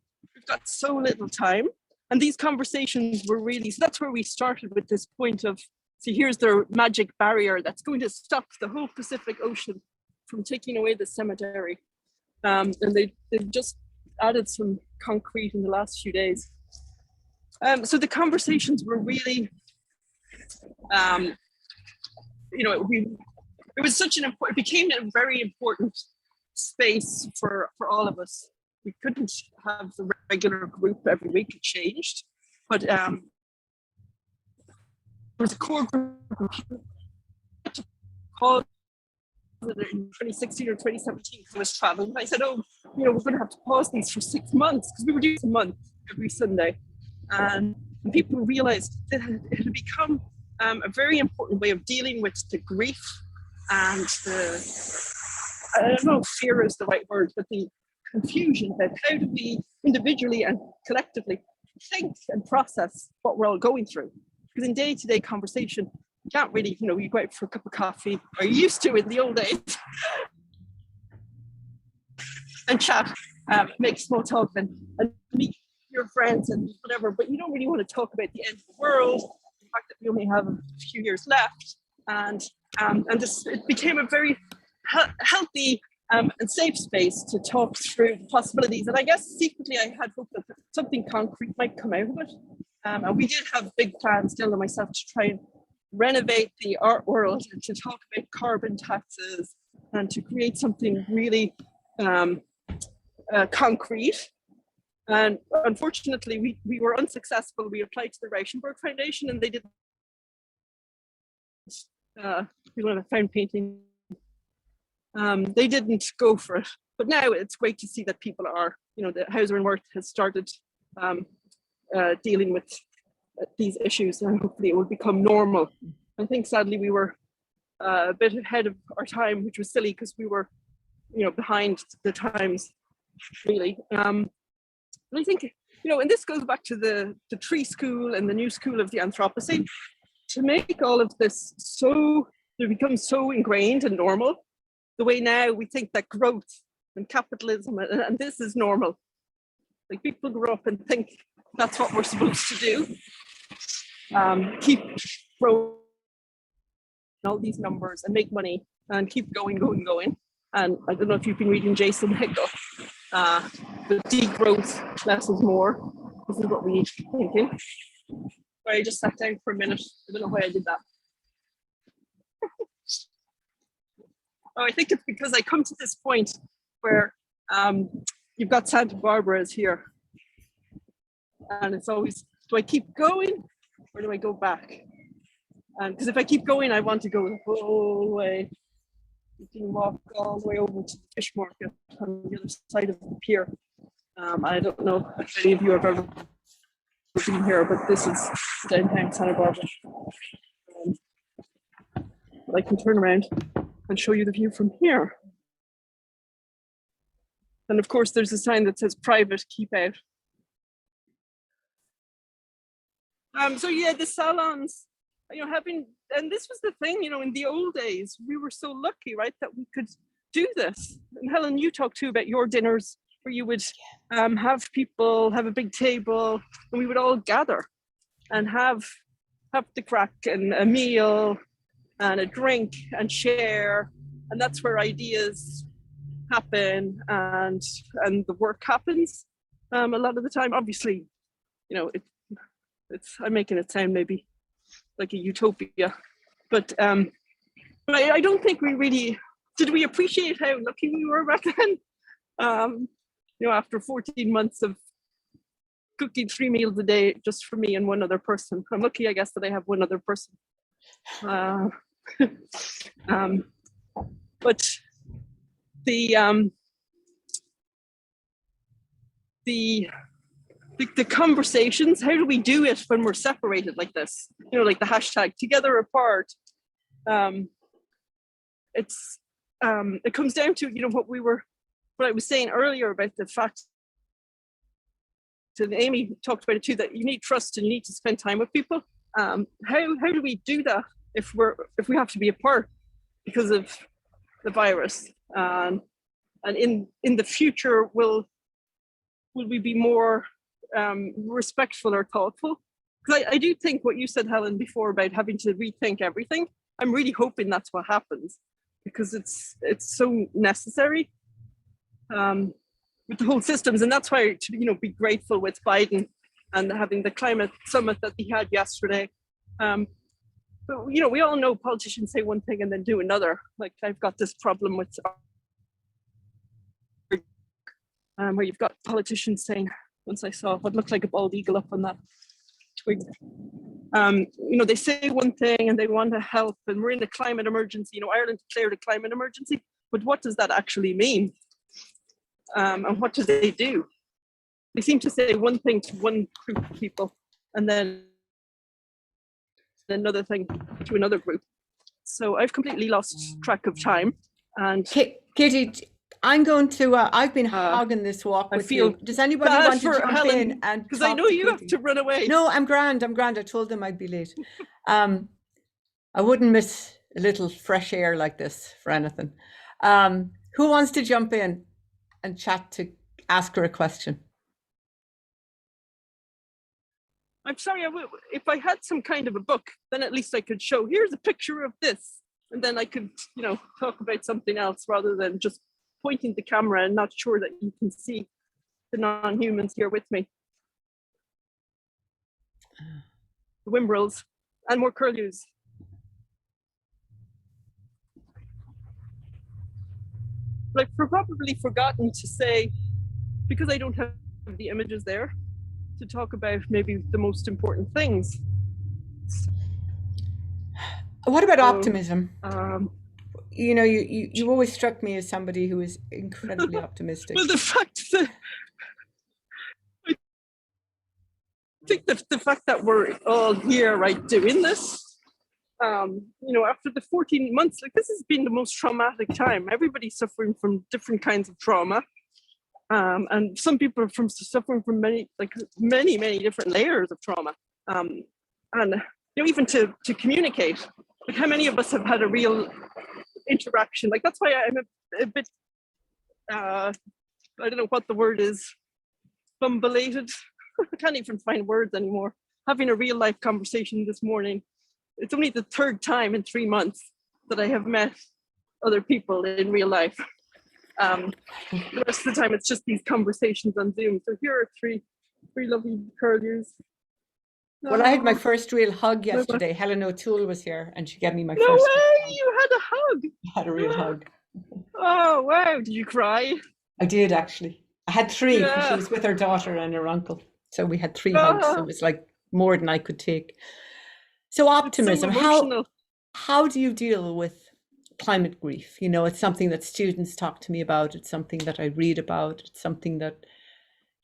so little time. And these conversations were really, so that's where we started with this point of, so here's the magic barrier that's going to stop the whole Pacific Ocean from taking away the cemetery. And they've just added some concrete in the last few days. So the conversations were really, it was such it became a very important space for all of us. We couldn't have the regular group every week, it changed, but there was a core group of people called in 2016 or 2017 who was traveling. I said, we're going to have to pause these for 6 months because we were doing a month every Sunday. And people realized that it had become a very important way of dealing with the grief and I don't know if fear is the right word, but the confusion about how do we individually and collectively think and process what we're all going through. Because in day-to-day conversation, you can't really, you go out for a cup of coffee, or you used to in the old days, and chat, make small talk and meet your friends and whatever, but you don't really want to talk about the end of the world, the fact that we only have a few years left, and it became a very healthy and safe space to talk through the possibilities. And I guess secretly I had hoped that something concrete might come out of it. And we did have big plans, Dylan and myself, to try and renovate the art world and to talk about carbon taxes and to create something really concrete. And unfortunately, we were unsuccessful. We applied to the Reichenberg Foundation and they didn't. We want to found painting. They didn't go for it. But now it's great to see that people are, the Hauser and Wirth has started dealing with these issues, and hopefully it will become normal. I think sadly we were a bit ahead of our time, which was silly because we were, behind the times, really. And I think, and this goes back to the tree school and the new school of the Anthropocene, to make all of this to become so ingrained and normal, the way now we think that growth and capitalism and this is normal. Like people grow up and think that's what we're supposed to do. Keep growing all these numbers and make money and keep going. And I don't know if you've been reading Jason Hickel, the degrowth, less is more. This is what we need to be thinking. Sorry, I just sat down for a minute. I don't know why I did that. Oh, I think it's because I come to this point where you've got Santa Barbara's here. And it's always, do I keep going or do I go back? Because if I keep going, I want to go the whole way. You can walk all the way over to the fish market on the other side of the pier. I don't know if any of you have ever been here, but this is downtown Santa Barbara. I can turn around and show you the view from here. And of course, there's a sign that says private, keep out. So yeah, the salons, having, and this was the thing, in the old days, we were so lucky, right, that we could do this. And Helen, you talked too about your dinners where you would have people have a big table and we would all gather and have the crack and a meal and a drink and share. And that's where ideas happen and the work happens a lot of the time. Obviously, I'm making it sound maybe like a utopia, but I don't think we really did. We appreciate how lucky we were back then. After 14 months of cooking 3 meals a day just for me and one other person. I'm lucky, I guess, that I have one other person. But the conversations, how do we do it when we're separated like this? Like the hashtag together apart. It comes down to what I was saying earlier about the fact, and Amy talked about it too, that you need trust and you need to spend time with people. How do we do that if we have to be apart because of the virus? And in the future, will we be more respectful or thoughtful? Because I do think what you said, Helen, before about having to rethink everything, I'm really hoping that's what happens, because it's so necessary with the whole systems. And that's why, to be grateful with Biden and having the climate summit that he had yesterday. But we all know politicians say one thing and then do another. Like, I've got this problem with where you've got politicians saying, once I saw what looked like a bald eagle up on that twig, they say one thing and they want to help, and we're in a climate emergency. Ireland declared a climate emergency, but what does that actually mean? And what do they do? They seem to say one thing to one group of people and then another thing to another group. So I've completely lost track of time. And Katie, I'm going to, I've been hogging this walk with you. Does anybody want to jump Helen, in? And because I know you have to run away. No, I'm grand. I told them I'd be late. I wouldn't miss a little fresh air like this for anything. Who wants to jump in and ask her a question? I'm sorry, if I had some kind of a book, then at least I could show, here's a picture of this. And then I could, talk about something else rather than just pointing the camera and not sure that you can see the non-humans here with me. The whimbrels and more curlews. But I've probably forgotten to say, because I don't have the images there, to talk about maybe the most important things. What about optimism? You always struck me as somebody who is incredibly optimistic. Well, the fact that I think the fact that we're all here, right, doing this, after the 14 months, like, this has been the most traumatic time. Everybody's suffering from different kinds of trauma. And some people are suffering from many different layers of trauma. And even to communicate, like, how many of us have had a real interaction? Like, that's why I'm a bit, I don't know what the word is, bumbulated. I can't even find words anymore. Having a real life conversation this morning. It's only the third time in 3 months that I have met other people in real life. The rest of the time, it's just these conversations on Zoom. So here are three lovely curlews. Well, I had my first real hug yesterday. Helen O'Toole was here and she gave me my No first way! hug. You had a hug. I had a real hug. Oh wow! Did you cry? I did actually. I had three. Yeah. She was with her daughter and her uncle. So we had three hugs. It was like more than I could take. So optimism, It's so emotional. how do you deal with climate grief? You know, it's something that students talk to me about. It's something that I read about. It's something that,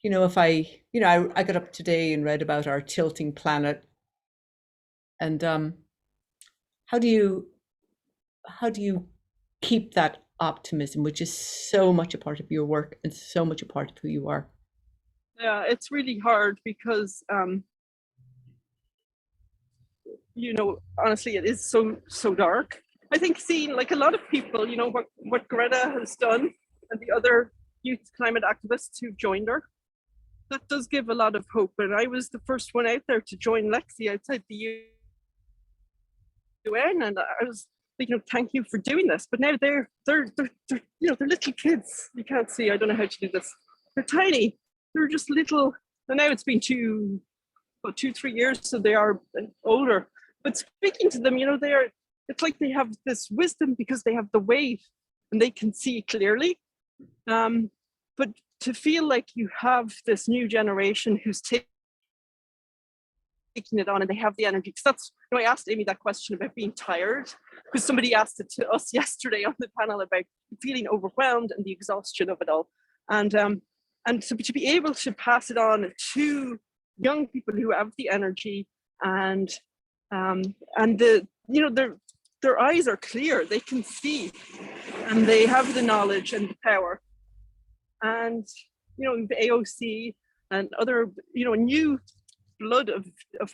you know, if I got up today and read about our tilting planet. And how do you keep that optimism, which is so much a part of your work and so much a part of who you are? Yeah, it's really hard because you know, honestly, it is so dark. I think seeing like a lot of people, you know, what Greta has done and the other youth climate activists who've joined her, that does give a lot of hope. And I was the first one out there to join Lexi outside the UN, and I was like, you know, thank you for doing this. But now they're you know, they're little kids. You can't see. I don't know how to do this. They're tiny. They're just little. And now it's been 2-3 years, so they are older. But speaking to them, you know, it's like they have this wisdom because they have the wave and they can see clearly. But to feel like you have this new generation who's taking it on and they have the energy, because that's, you know, I asked Amy that question about being tired, because somebody asked it to us yesterday on the panel about feeling overwhelmed and the exhaustion of it all. And to be able to pass it on to young people who have the energy and the, you know, their eyes are clear, they can see, and they have the knowledge and the power. And, you know, the AOC and other, you know, new blood of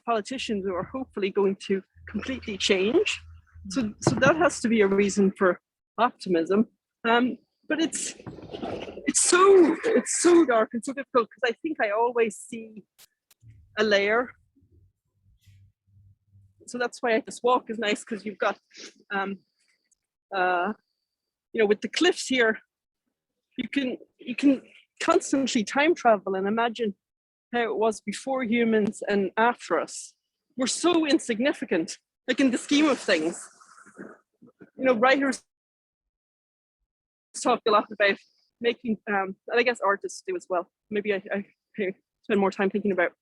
politicians who are hopefully going to completely change. So that has to be a reason for optimism. But it's so dark and so difficult, because I think I always see a layer. So that's why this walk is nice, because you've got, you know, with the cliffs here, you can constantly time travel and imagine how it was before humans and after us. We're so insignificant, like in the scheme of things. You know, writers talk a lot about making, and I guess artists do as well. Maybe I spend more time thinking about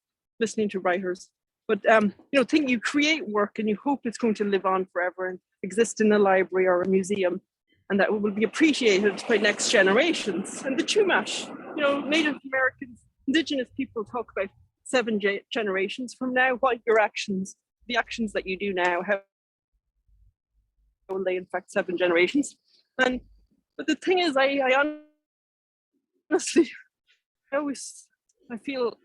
listening to writers. But you know, you create work and you hope it's going to live on forever and exist in a library or a museum, and that it will be appreciated by next generations. And the Chumash, you know, Native Americans, Indigenous people talk about 7 generations from now. What your actions, the actions that you do now, how will they affect 7 generations? But the thing is, I honestly, I feel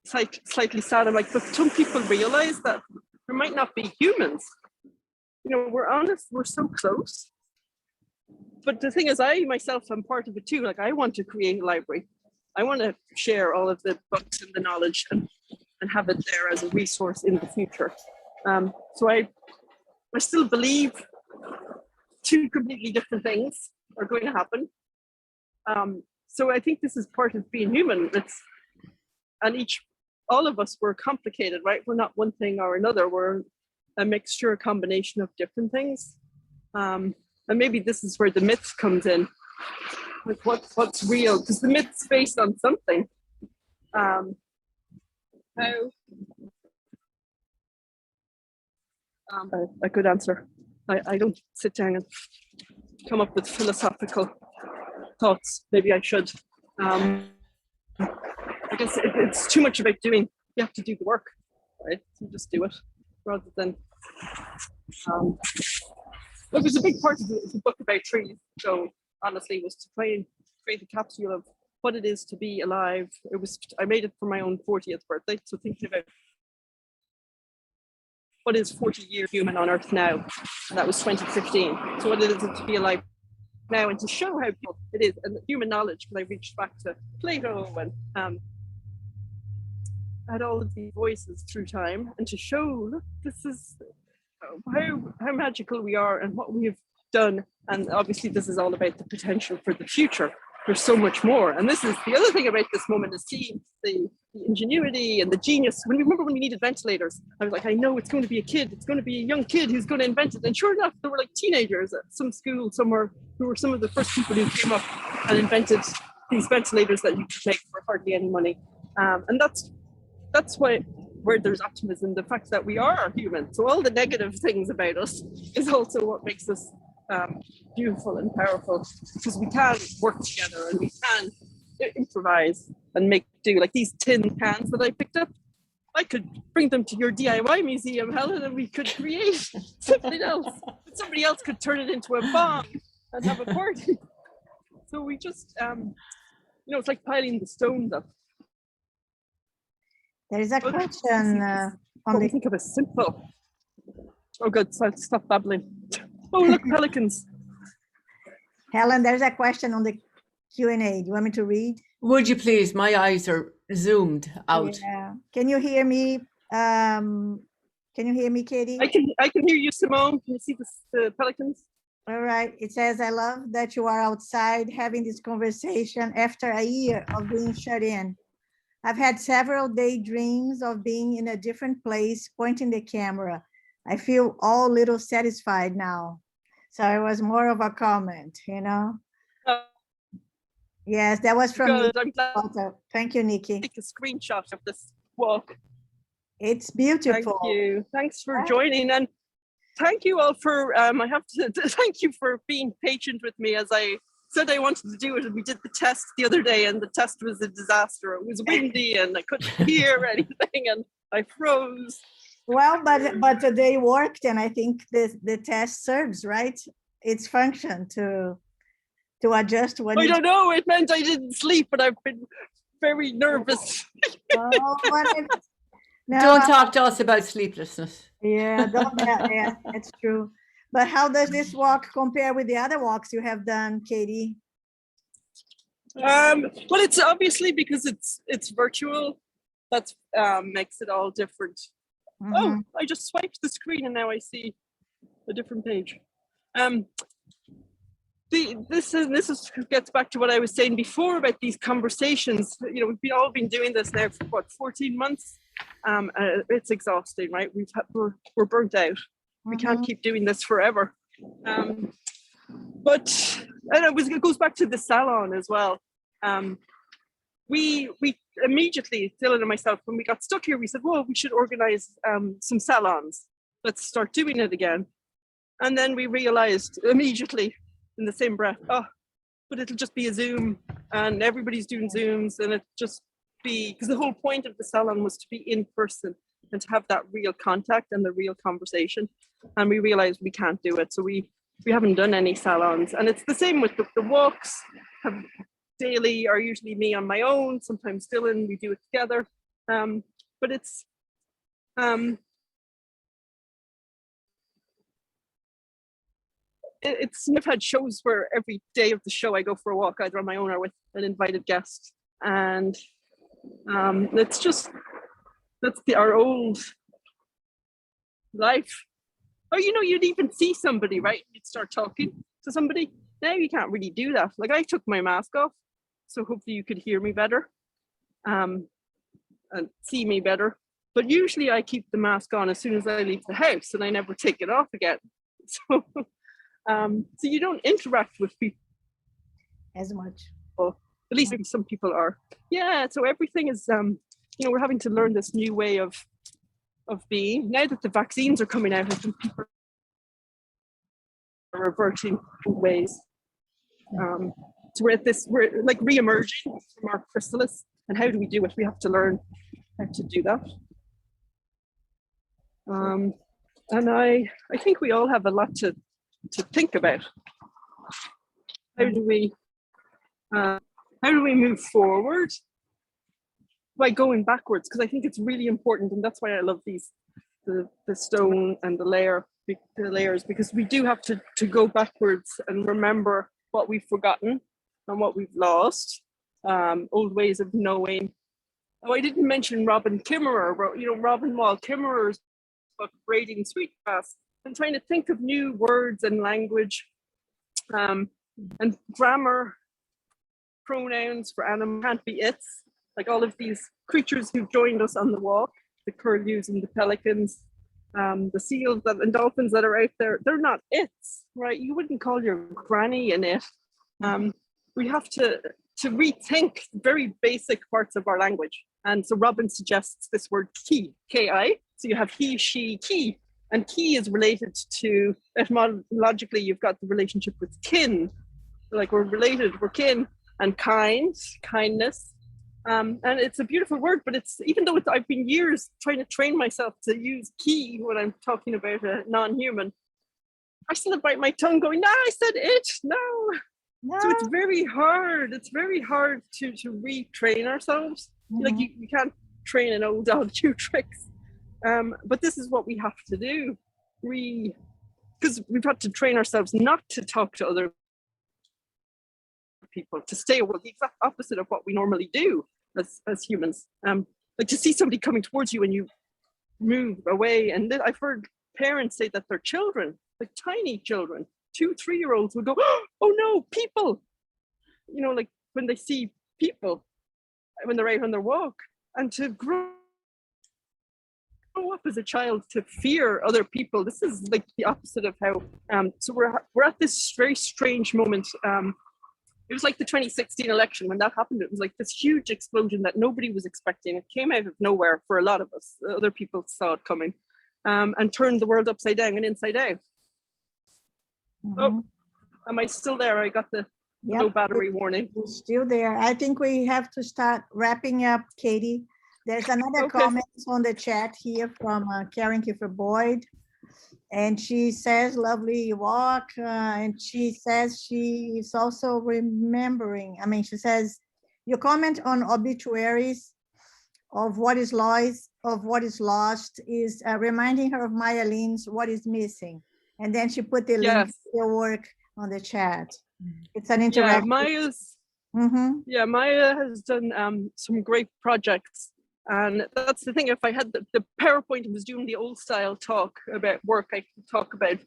slightly sad. I'm like, but some people realize that there might not be humans. You know, we're honest, we're so close. But the thing is, I myself am part of it too. Like, I want to create a library. I want to share all of the books and the knowledge and have it there as a resource in the future. So I still believe 2 completely different things are going to happen. So I think this is part of being human. All of us, we're complicated, right? We're not one thing or another. We're a mixture, a combination of different things. And maybe this is where the myth comes in. Like what's real? Because the myth's based on something. A good answer. I don't sit down and come up with philosophical thoughts. Maybe I should. I guess it's too much about doing. You have to do the work, right? So just do it rather than. It was a big part of the book about trees. So honestly, was to try and create a capsule of what it is to be alive. I made it for my own 40th birthday. So thinking about what is 40 years human on Earth now, and that was 2015. So what it is to be alive now, and to show how it is, and human knowledge, because I reached back to Plato and had all of these voices through time, and to show, look, this is how magical we are and what we have done. And obviously this is all about the potential for the future. There's so much more. And this is the other thing about this moment, is seeing the ingenuity and the genius. Remember when we needed ventilators, I was like, I know it's going to be a kid. It's going to be a young kid who's going to invent it. And sure enough, there were like teenagers at some school somewhere who were some of the first people who came up and invented these ventilators that you could make for hardly any money. And that's why, where there's optimism, the fact that we are human. So all the negative things about us is also what makes us beautiful and powerful, because we can work together and we can improvise and make do. Like these tin cans that I picked up, I could bring them to your DIY museum, Helen, and we could create something else. Somebody else could turn it into a bomb and have a party. So we just, it's like piling the stones up. There is a question on the. Think of a simple. Oh, good. So I'll stop babbling. Oh, look, pelicans. Helen, there's a question on the Q&A. Do you want me to read? Would you please? My eyes are zoomed out. Yeah. Can you hear me? Can you hear me, Katie? I can hear you, Simone. Can you see the pelicans? All right. It says, I love that you are outside having this conversation after a year of being shut in. I've had several daydreams of being in a different place, pointing the camera. I feel all little satisfied now. So it was more of a comment, Yes, that was from Good. Nikki I'm glad also. Thank you, Nikki. take a screenshot of this walk. It's beautiful. Thank you. Thanks for joining, and thank you all for. I have to thank you for being patient with me as I said I wanted to do it, and we did the test the other day, and the test was a disaster. It was windy, and I couldn't hear anything, and I froze. Well, but today worked, and I think the test serves, right? Its function to adjust when I don't know. It meant I didn't sleep, but I've been very nervous. No, Don't talk to us about sleeplessness. Yeah, yeah, it's true. But how does this walk compare with the other walks you have done, Katie? Well, it's obviously because it's virtual. That makes it all different. Mm-hmm. Oh, I just swiped the screen and now I see a different page. This gets back to what I was saying before about these conversations. We've all been doing this now for what, 14 months. It's exhausting, right? We're burnt out. We can't keep doing this forever. But it goes back to the salon as well. We immediately, Dylan and myself, when we got stuck here, we said, well, we should organize some salons. Let's start doing it again. And then we realized immediately in the same breath, but it'll just be a Zoom, and everybody's doing Zooms, and it just be, because the whole point of the salon was to be in person and to have that real contact and the real conversation. And we realized we can't do it. So we haven't done any salons. And it's the same with the walks. Daily are usually me on my own, sometimes Dylan, we do it together. But it's I've had shows where every day of the show I go for a walk, either on my own or with an invited guest. And it's just, that's our old life. Or, you'd even see somebody, right? You'd start talking to somebody. Now you can't really do that. Like, I took my mask off, so hopefully you could hear me better and see me better. But usually I keep the mask on as soon as I leave the house, and I never take it off again. So, so you don't interact with people as much. Well, at least maybe some people are. Yeah, so everything is, we're having to learn this new way of being. Now that the vaccines are coming out, I think people are reverting ways. So we're like re-emerging from our chrysalis. And how do we do it? We have to learn how to do that. And I think we all have a lot to think about. How do we move forward by going backwards? Because I think it's really important, and that's why I love the stone and the layers, because we do have to go backwards and remember what we've forgotten and what we've lost, old ways of knowing. Oh, I didn't mention Robin Kimmerer, Robin Wall Kimmerer's book, Braiding Sweetgrass. I'm trying to think of new words and language And grammar, pronouns for animal can't be it's. Like all of these creatures who've joined us on the walk, the curlews and the pelicans, the seals and dolphins that are out there, they're not it's, right? You wouldn't call your granny an it. We have to rethink very basic parts of our language. And so Robin suggests this word ki, K-I. So you have he, she, ki. And ki is related to, etymologically, you've got the relationship with kin. Like we're related, we're kin, and kind, kindness. And it's a beautiful word, but it's, even though I've been years trying to train myself to use ki when I'm talking about a non-human, I still bite my tongue going, no, I said it, no. So it's very hard. It's very hard to retrain ourselves. Like you can't train an old dog to tricks. But this is what we have to do. Because we've had to train ourselves not to talk to other people, to stay away, the exact opposite of what we normally do as humans. Like to see somebody coming towards you and you move away. And I've heard parents say that their children, like tiny children, 2-3-year-olds would go, oh no, people, you know, like when they see people, when they're out on their walk. And to grow up as a child to fear other people, this is like the opposite of how, so we're at this very strange moment. It was like the 2016 election. When that happened, it was like this huge explosion that nobody was expecting. It came out of nowhere for a lot of us. Other people saw it coming, and turned the world upside down and inside out. Oh, am I still there? I got the low battery warning. We're still there. I think we have to start wrapping up, Katie. There's another comment on the chat here from Karen Kiefer Boyd. And she says, lovely walk. And she says she is also remembering. I mean, she says, your comment on obituaries of what is lost is reminding her of Maya Lin's What is Missing. And then she put the link to your work on the chat. It's an interactive. Yeah, Maya has done some great projects. And that's the thing, if I had the PowerPoint and was doing the old style talk about work, I could talk about,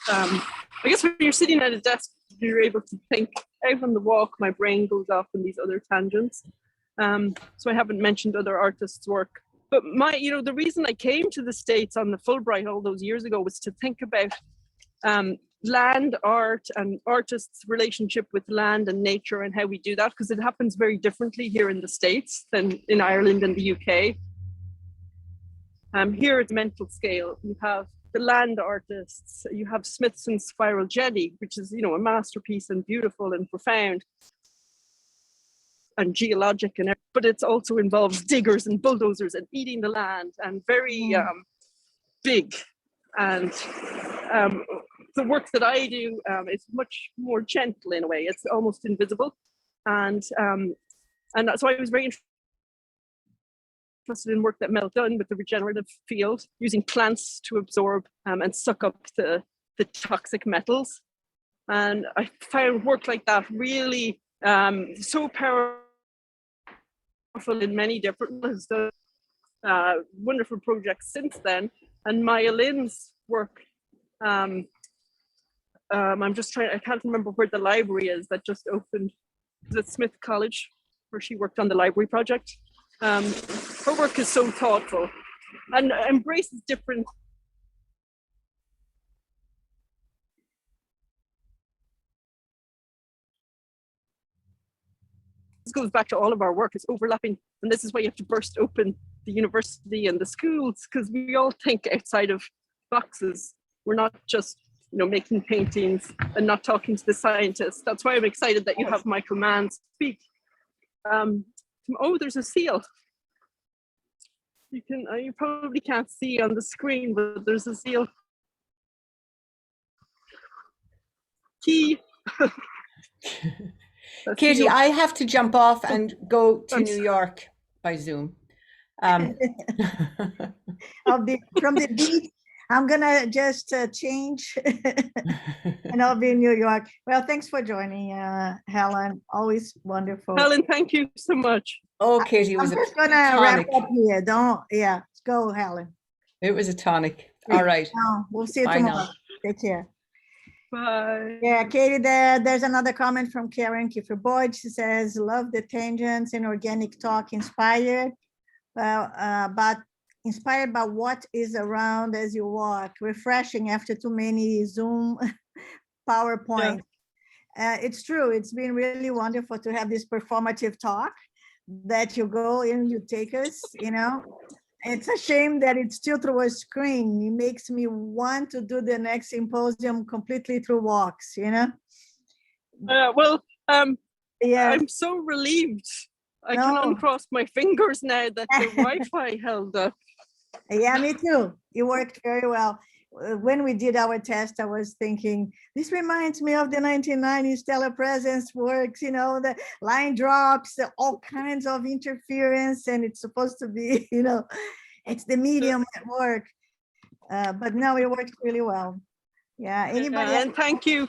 I guess when you're sitting at a desk, you're able to think out on the walk, my brain goes off in these other tangents. So I haven't mentioned other artists' work. But the reason I came to the States on the Fulbright all those years ago was to think about land art and artists' relationship with land and nature and how we do that, because it happens very differently here in the States than in Ireland and the UK. Here at mental scale, you have the land artists, you have Smithson's Spiral Jetty, which is, a masterpiece and beautiful and profound and geologic, but it also involves diggers and bulldozers and eating the land and very big. And the work that I do is much more gentle in a way. It's almost invisible, and so I was very interested in work that Mel done with the regenerative field, using plants to absorb and suck up the toxic metals. And I found work like that really so powerful in many different ways. Wonderful projects since then, and Maya Lin's work. I'm just I can't remember where the library is that just opened. Is it Smith College, where she worked on the library project? Her work is so thoughtful and embraces different. This goes back to all of our work. It's overlapping, and this is why you have to burst open the university and the schools, because we all think outside of boxes. We're not just making paintings and not talking to the scientists. That's why I'm excited that you have Michael Mann speak. Oh, there's a seal. You probably can't see on the screen, but there's a seal. Key. Katie, I have to jump off and go to New York by Zoom. From the beach. I'm gonna just change and I'll be in New York. Well, thanks for joining, Helen. Always wonderful. Helen, thank you so much. Oh, Katie, it was I'm just gonna wrap up here. Go, Helen. It was a tonic. All right. We'll see you tomorrow. Take care. Bye. Yeah, Katie, there's another comment from Karen Kiefer Boyd. She says, love the tangents and organic talk, inspired by what is around as you walk, refreshing after too many Zoom PowerPoint. It's true. It's been really wonderful to have this performative talk that you go and you take us, you know. It's a shame that it's still through a screen. It makes me want to do the next symposium completely through walks, you know? Yeah, I'm so relieved. I can no, uncross my fingers now that the Wi-Fi held up. yeah, me too. It worked very well. When we did our test, I was thinking, this reminds me of the 1990s telepresence works, you know, the line drops, all kinds of interference, and it's supposed to be, you know, it's the medium at work. But no, it worked really well. Yeah, anybody else? And thank you.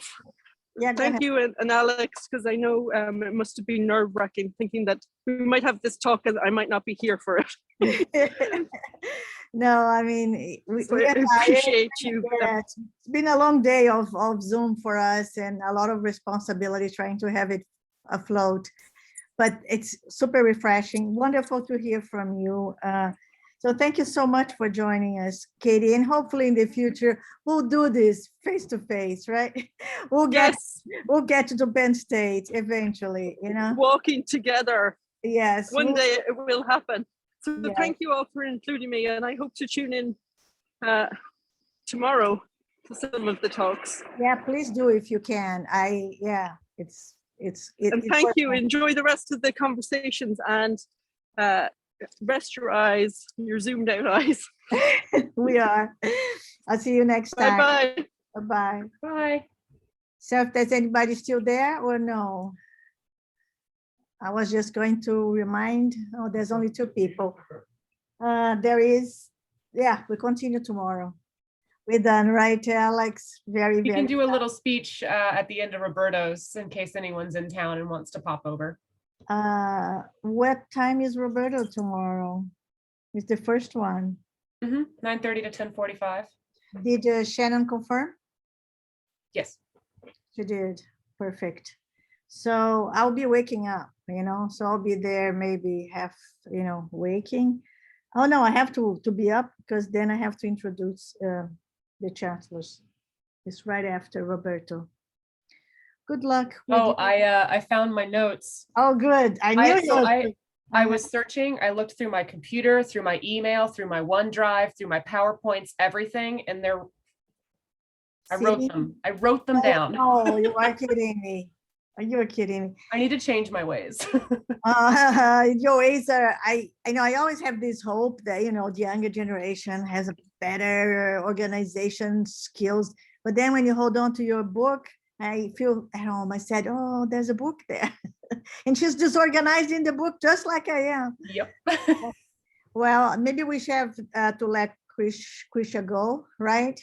Yeah, go Thank ahead. you and Alex, because I know it must have been nerve-wracking thinking that we might have this talk and I might not be here for it. No, I mean, So we I are tired. appreciate you. Yeah, it's been a long day of Zoom for us and a lot of responsibility trying to have it afloat. But it's super refreshing. Wonderful to hear from you. So thank you so much for joining us, Katie. And hopefully in the future, we'll do this face to face, right? We'll get to Penn State eventually, you know? Walking together. Yes. One day it will happen. So Yes. thank you all for including me, and I hope to tune in tomorrow to some of the talks. Yeah, please do if you can. It's Thank you. Enjoy the rest of the conversations and rest your eyes, your zoomed out eyes. We are. I'll see you next time. Bye-bye. Bye-bye. Bye. So if there's anybody still there or no? I was just going to remind, oh, there's only 2 people. There is, yeah, we continue tomorrow. We're done, right, Alex? You can do a little speech at the end of Roberto's in case anyone's in town and wants to pop over. What time is Roberto tomorrow? It's the first one. 9:30 to 10:45. Did Shannon confirm? Yes. She did. Perfect. So I'll be waking up, you know, so I'll be there maybe half, you know, waking. Oh no, I have to be up because then I have to introduce the chancellors. It's right after Roberto. Good luck. I found my notes. Oh, good. I knew I was searching. I looked through my computer, through my email, through my OneDrive, through my PowerPoints, everything, and I wrote them down. Oh, you are kidding me. You're kidding me. I need to change my ways. Your ways are, I know I always have this hope that, you know, the younger generation has a better organization skills. But then when you hold on to your book, I feel at home. I said, oh, there's a book there. And she's disorganized in the book, just like I am. Yep. Well, maybe we should have to let Krisha go, right?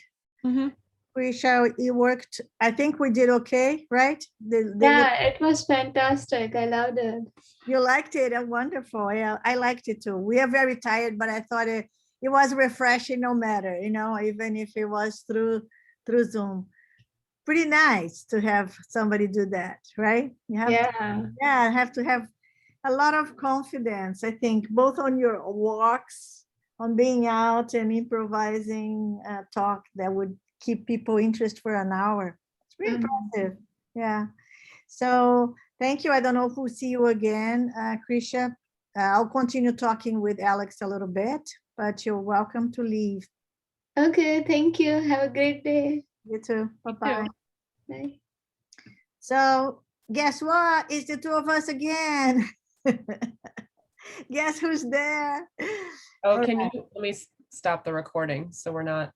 Krisha, you worked, I think we did okay, right? Yeah, it was fantastic. I loved it. You liked it? Wonderful. Yeah, I liked it too. We are very tired, but I thought it was refreshing no matter, you know, even if it was through Zoom. Pretty nice to have somebody do that, right? You have have to have a lot of confidence, I think, both on your walks, on being out and improvising talk that would keep people interested for an hour. It's really impressive. Yeah. So thank you. I don't know if we'll see you again, Krisha. I'll continue talking with Alex a little bit, but you're welcome to leave. Okay, thank you. Have a great day. You too. Bye-bye. Bye. So guess what? It's the 2 of us again. Guess who's there? Oh, let me stop the recording so we're not.